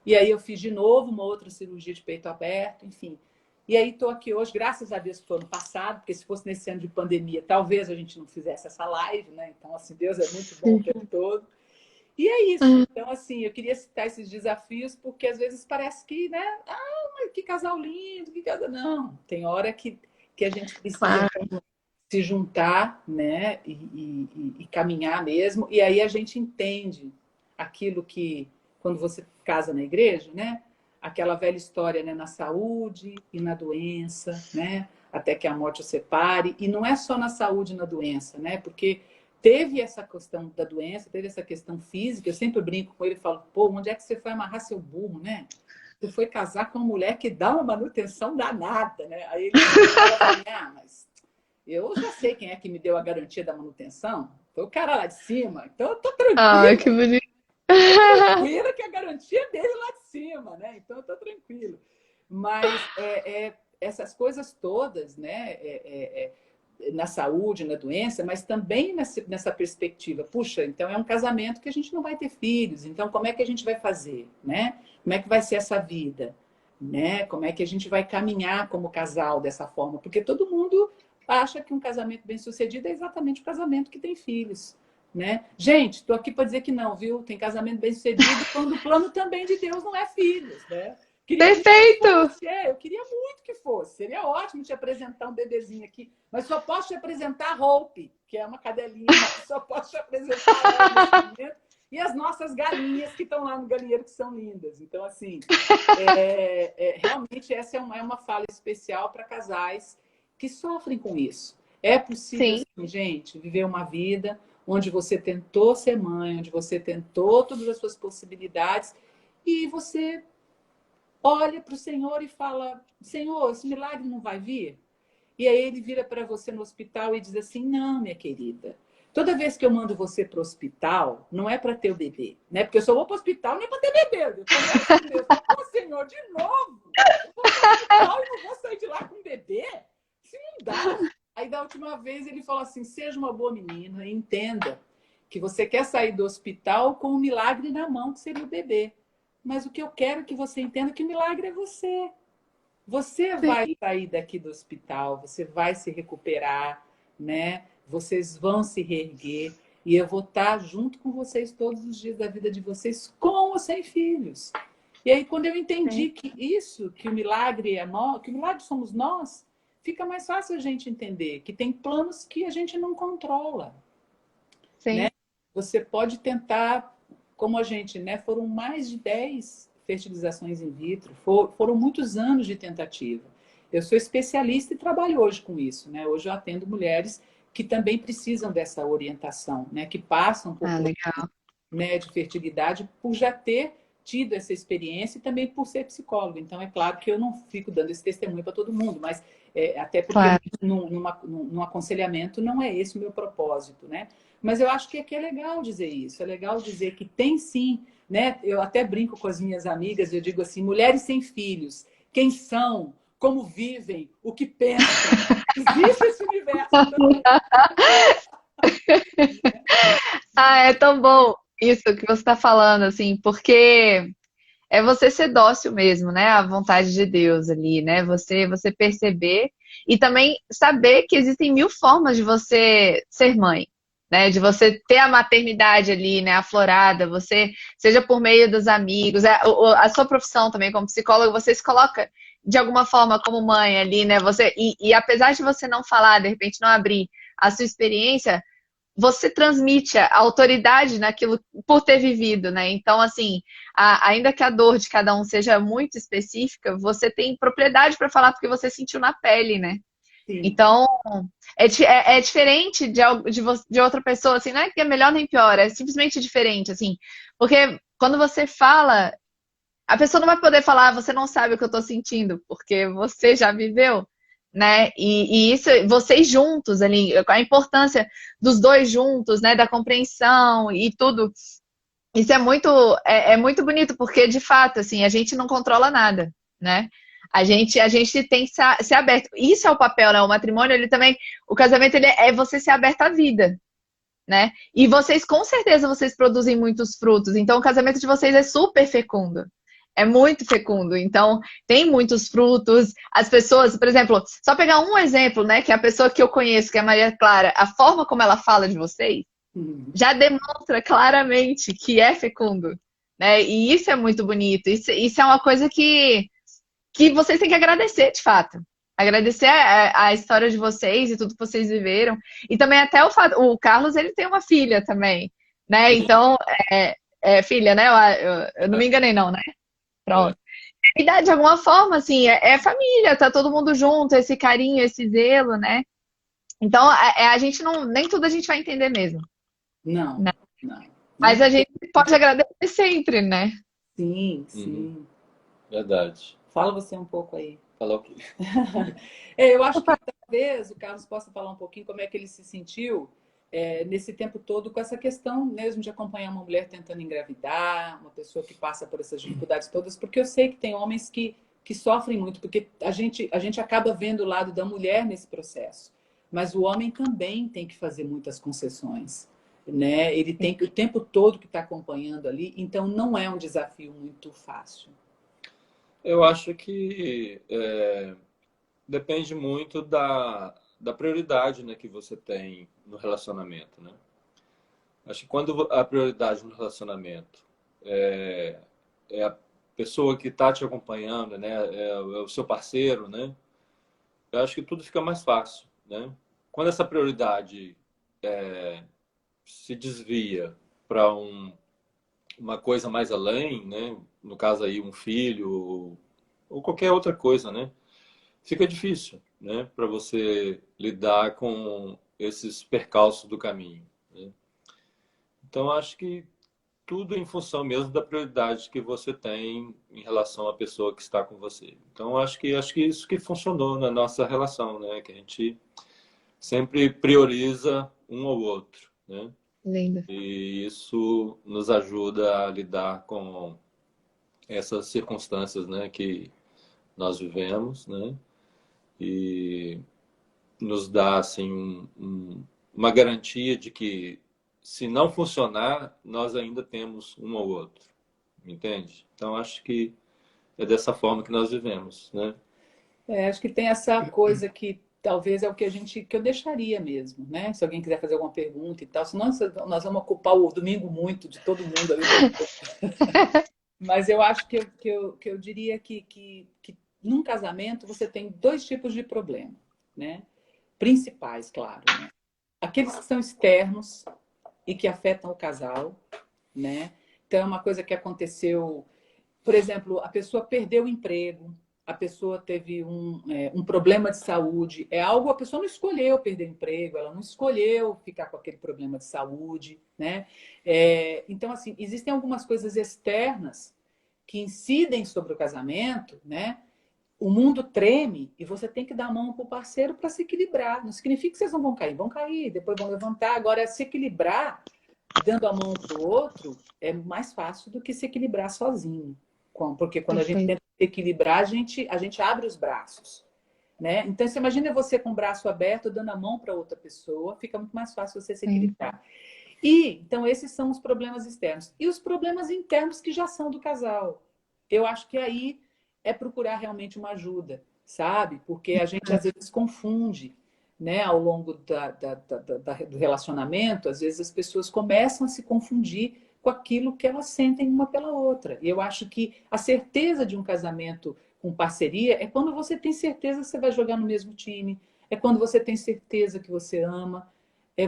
E aí eu fiz de novo uma outra cirurgia de peito aberto, enfim. E aí estou aqui hoje, graças a Deus que foi ano passado, porque se fosse nesse ano de pandemia, talvez a gente não fizesse essa live, né? Então, assim, Deus é muito bom o tempo todo. E é isso. Então, assim, eu queria citar esses desafios, porque às vezes parece que, né? Ah, mas que casal lindo, que casal... Não, tem hora que a gente precisa se juntar, né? E caminhar mesmo. E aí a gente entende aquilo que... Quando você casa na igreja, né? Aquela velha história, né? Na saúde e na doença, né? Até que a morte o separe. E não é só na saúde e na doença, né? Porque teve essa questão da doença, teve essa questão física. Eu sempre brinco com ele e falo, pô, onde é que você foi amarrar seu burro, né? Você foi casar com uma mulher que dá uma manutenção danada, né? Aí ele fala assim, ah, mas eu já sei quem é que me deu a garantia da manutenção. Foi o cara lá de cima. Então eu tô tranquila.
Ah, que bonito.
Tranquila que a garantia é dele lá de cima, né? Então eu tô tranquilo. Mas essas coisas todas, né? Na saúde, na doença, mas também nessa perspectiva. Puxa, então é um casamento que a gente não vai ter filhos. Então como é que a gente vai fazer, né? Como é que vai ser essa vida, né? Como é que a gente vai caminhar como casal dessa forma? Porque todo mundo acha que um casamento bem-sucedido é exatamente o casamento que tem filhos, né? Gente, estou aqui para dizer que não, viu? Tem casamento bem-sucedido quando o plano também de Deus não é filhos, né?
Perfeito!
Eu queria muito que fosse. Seria ótimo te apresentar um bebezinho aqui, mas só posso te apresentar a Hope, que é uma cadelinha, mas só posso te apresentar ela nesse momento. E as nossas galinhas que estão lá no galinheiro, que são lindas. Então, assim, realmente essa é uma fala especial para casais que sofrem com isso. É possível, assim, gente, viver uma vida onde você tentou ser mãe, onde você tentou todas as suas possibilidades e você olha para o Senhor e fala, Senhor, esse milagre não vai vir? E aí ele vira para você no hospital e diz assim, não, minha querida, toda vez que eu mando você para o hospital, não é para ter o bebê, né? Porque eu só vou para o hospital nem para ter bebê. Eu tô assim mesmo. Pô, Senhor, de novo? Eu vou para o hospital e não vou sair de lá com um bebê? Isso não dá. Aí da última vez ele falou assim, seja uma boa menina e entenda que você quer sair do hospital com um milagre na mão, que seria o bebê. Mas o que eu quero é que você entenda que o milagre é você. Você vai sair daqui do hospital, você vai se recuperar, né? Vocês vão se reerguer e eu vou estar junto com vocês todos os dias da vida de vocês, com ou sem filhos. E aí, quando eu entendi que o milagre é nós, que o milagre somos nós, fica mais fácil a gente entender que tem planos que a gente não controla,
Sim.
né? Você pode tentar, como a gente, né? Foram mais de 10 fertilizações in vitro, foram muitos anos de tentativa. Eu sou especialista e trabalho hoje com isso, né? Hoje eu atendo mulheres que também precisam dessa orientação, né? Que passam por
Ah,
processo,
legal.
né, de fertilidade por já ter tido essa experiência e também por ser psicólogo. Então, é claro que eu não fico dando esse testemunho para todo mundo, mas até porque
Claro.
num aconselhamento não é esse o meu propósito, né? Mas eu acho que é legal dizer isso, é legal dizer que tem sim, né? Eu até brinco com as minhas amigas, eu digo assim, mulheres sem filhos, quem são, como vivem, o que pensam, existe esse universo também.
Ah, é tão bom isso que você está falando, assim, porque é você ser dócil mesmo, né? A vontade de Deus ali, né? Você perceber e também saber que existem mil formas de você ser mãe, né? De você ter a maternidade ali, né? Aflorada, você, seja por meio dos amigos, a sua profissão também como psicólogo, você se coloca de alguma forma como mãe ali, né? E apesar de você não falar, de repente não abrir a sua experiência, você transmite a autoridade naquilo por ter vivido, né? Então, assim, ainda que a dor de cada um seja muito específica, você tem propriedade para falar porque você sentiu na pele, né?
Sim.
Então, é diferente de outra pessoa, assim, não é que é melhor nem pior, é simplesmente diferente, assim. Porque quando você fala, a pessoa não vai poder falar, "Ah, você não sabe o que eu tô sentindo, porque você já viveu, né? E isso, vocês juntos ali, a importância dos dois juntos, né? Da compreensão e tudo. Isso é muito bonito, porque de fato, assim, a gente não controla nada, né? A gente tem que ser aberto. Isso é o papel, né? O matrimônio, ele também, o casamento, ele é você ser aberto à vida, né? E vocês, com certeza, vocês produzem muitos frutos. Então, o casamento de vocês é super fecundo. É muito fecundo. Então, tem muitos frutos. As pessoas, por exemplo, só pegar um exemplo, né? Que é a pessoa que eu conheço, que é a Maria Clara, a forma como ela fala de vocês
Uhum.
já demonstra claramente que é fecundo, né? E isso é muito bonito. Isso é uma coisa que vocês têm que agradecer, de fato. Agradecer a história de vocês e tudo que vocês viveram. E também até o Carlos, ele tem uma filha também, né?
Sim.
Então, filha, né? Eu não me enganei não, né?
É.
Pronto. E de alguma forma, assim, é família, tá todo mundo junto, esse carinho, esse zelo, né? Então, a gente não, nem tudo a gente vai entender mesmo,
Não,
né?
não.
Mas
Nem
a gente pode agradecer sempre, né?
sim,
Uhum.
sim.
Verdade.
Fala você um pouco aí.
Falar o quê?
Eu acho que talvez o Carlos possa falar um pouquinho como é que ele se sentiu nesse tempo todo com essa questão mesmo de acompanhar uma mulher tentando engravidar, uma pessoa que passa por essas dificuldades todas, porque eu sei que tem homens que sofrem muito, porque a gente acaba vendo o lado da mulher nesse processo, mas o homem também tem que fazer muitas concessões, né? Ele tem que o tempo todo que está acompanhando ali, então não é um desafio muito fácil.
Eu acho que depende muito da prioridade, né, que você tem no relacionamento, né? Acho que quando a prioridade no relacionamento é a pessoa que está te acompanhando, né, é o seu parceiro, né? Eu acho que tudo fica mais fácil, né? Quando essa prioridade se desvia para uma coisa mais além, né? No caso aí um filho ou qualquer outra coisa, né? Fica difícil, né? Para você lidar com esses percalços do caminho, né? Então acho que tudo em função mesmo da prioridade que você tem em relação à pessoa que está com você. Então acho que isso que funcionou na nossa relação, né? Que a gente sempre prioriza um ao outro, né?
Linda.
E isso nos ajuda a lidar com essas circunstâncias, né, que nós vivemos, né? E nos dá assim uma garantia de que se não funcionar, nós ainda temos um ao outro, entende? Então acho que é dessa forma que nós vivemos, né?
Acho que tem essa coisa que talvez é o que que eu deixaria mesmo, né? Se alguém quiser fazer alguma pergunta e tal, senão nós vamos ocupar o domingo muito de todo mundo ali. Mas eu acho que eu diria que num casamento você tem dois tipos de problema. né? Principais, claro, né? Aqueles que são externos e que afetam o casal, né? Então, é uma coisa que aconteceu, por exemplo, a pessoa perdeu o emprego, a pessoa teve um problema de saúde, é algo, a pessoa não escolheu perder o emprego, ela não escolheu ficar com aquele problema de saúde, né? Então, assim, existem algumas coisas externas que incidem sobre o casamento, né? O mundo treme e você tem que dar a mão para o parceiro para se equilibrar. Não significa que vocês não vão cair, depois vão levantar. Agora, se equilibrar dando a mão para o outro é mais fácil do que se equilibrar sozinho. Porque quando a gente
Perfeito.
tenta se equilibrar, a gente abre os braços, né? Então, você imagina você com o braço aberto, dando a mão para outra pessoa, fica muito mais fácil você se
Sim.
equilibrar. Então, esses são os problemas externos. E os problemas internos que já são do casal. Eu acho que aí é procurar realmente uma ajuda, sabe? Porque a gente às vezes confunde, né? Ao longo do relacionamento, às vezes as pessoas começam a se confundir com aquilo que elas sentem uma pela outra. E eu acho que a certeza de um casamento com parceria é quando você tem certeza que você vai jogar no mesmo time, é quando você tem certeza que você ama.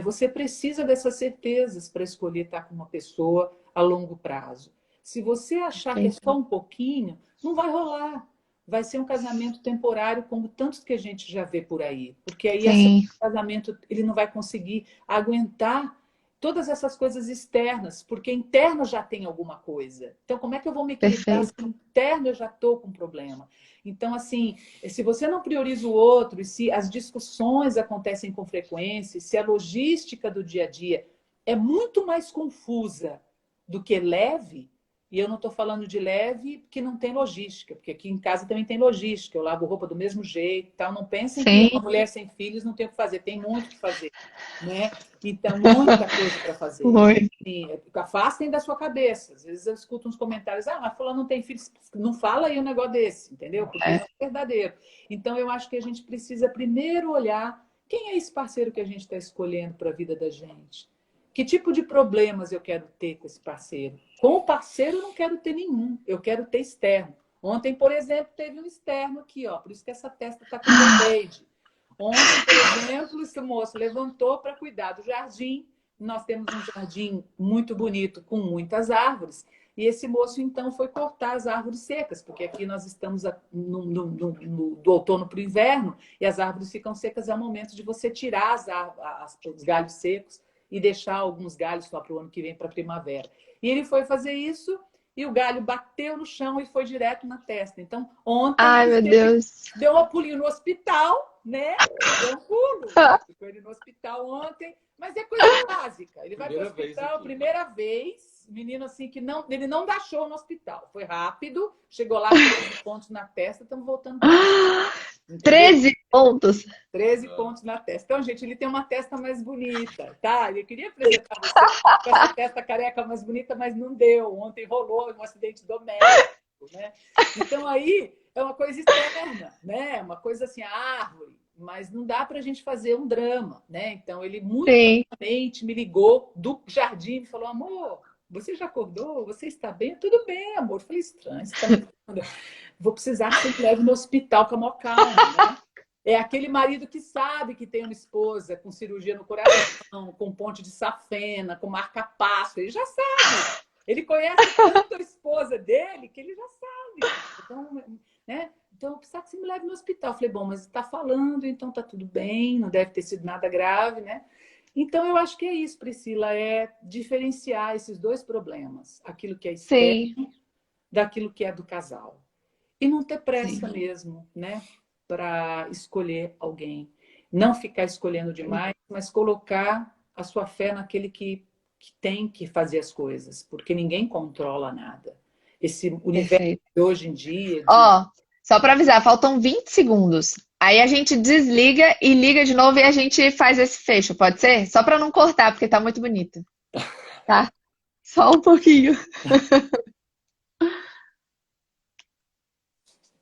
Você precisa dessas certezas para escolher estar com uma pessoa a longo prazo. Se você achar que é só um pouquinho, não vai rolar. Vai ser um casamento temporário, como tantos que a gente já vê por aí. Porque aí
Sim.
esse casamento ele não vai conseguir aguentar todas essas coisas externas, porque interno já tem alguma coisa. Então, como é que eu vou me equilibrar se
Perfeito.
interno eu já estou com um problema? Então, assim, se você não prioriza o outro, e se as discussões acontecem com frequência, e se a logística do dia a dia é muito mais confusa do que leve, e eu não estou falando de leve que não tem logística, porque aqui em casa também tem logística, eu lavo roupa do mesmo jeito, tal. Não pensem que
Sim.
uma mulher sem filhos não tem o que fazer, tem muito o que fazer, né? Então, muita coisa para fazer.
Muito.
Assim, afastem da sua cabeça. Às vezes eu escuto uns comentários, mas fulano não tem filhos. Não fala aí um negócio desse, entendeu? Porque não é verdadeiro. Então, eu acho que a gente precisa primeiro olhar quem é esse parceiro que a gente está escolhendo para a vida da gente. Que tipo de problemas eu quero ter com esse parceiro? Com o parceiro eu não quero ter nenhum, eu quero ter externo. Ontem, por exemplo, teve um externo aqui, ó, por isso que essa testa está com band-aid. Ontem, por exemplo, esse moço levantou para cuidar do jardim. Nós temos um jardim muito bonito, com muitas árvores. E esse moço, então, foi cortar as árvores secas, porque aqui nós estamos do outono para o inverno, e as árvores ficam secas, é o momento de você tirar os galhos secos e deixar alguns galhos só para o ano que vem, para a primavera. E ele foi fazer isso, e o galho bateu no chão e foi direto na testa. Então, ontem
Ai, meu Deus.
deu um pulinho no hospital, né? Deu um pulo. Ficou ele no hospital ontem, mas é coisa básica. Ele vai para o hospital, primeira vez, menino assim que não, ele não dá show no hospital. Foi rápido, chegou lá com 13 pontos na testa, estamos voltando para casa.
13 pontos.
13 pontos na testa. Então, gente, ele tem uma testa mais bonita, tá? Eu queria apresentar você com essa testa careca mais bonita, mas não deu. Ontem rolou um acidente doméstico, né? Então, aí é uma coisa externa, né? Uma coisa assim, a árvore. Mas não dá pra gente fazer um drama, né? Então, ele muito rapidamente me ligou do jardim e falou, amor, você já acordou? Você está bem? Tudo bem, amor. Eu falei, estranho, você tá me... Vou precisar que você me leve no hospital com a maior calma, né? É aquele marido que sabe que tem uma esposa com cirurgia no coração, com ponte de safena, com marca-passo. Ele já sabe. Ele conhece tanto a esposa dele que ele já sabe. Então, né? Então, eu precisava que você me leve no hospital. Eu falei, bom, mas está falando, então tá tudo bem, não deve ter sido nada grave, né? Então, eu acho que é isso, Priscila, é diferenciar esses dois problemas. Aquilo que é externo daquilo que é do casal. E não ter pressa mesmo, né? Para escolher alguém. Não ficar escolhendo demais, mas colocar a sua fé naquele que tem que fazer as coisas, porque ninguém controla nada. Esse universo de hoje em dia...
Ó, só para avisar, faltam 20 segundos. Aí a gente desliga e liga de novo e a gente faz esse fecho, pode ser? Só para não cortar, porque tá muito bonito. Tá? Só um pouquinho.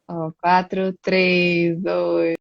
Ó, 4, 3, 2...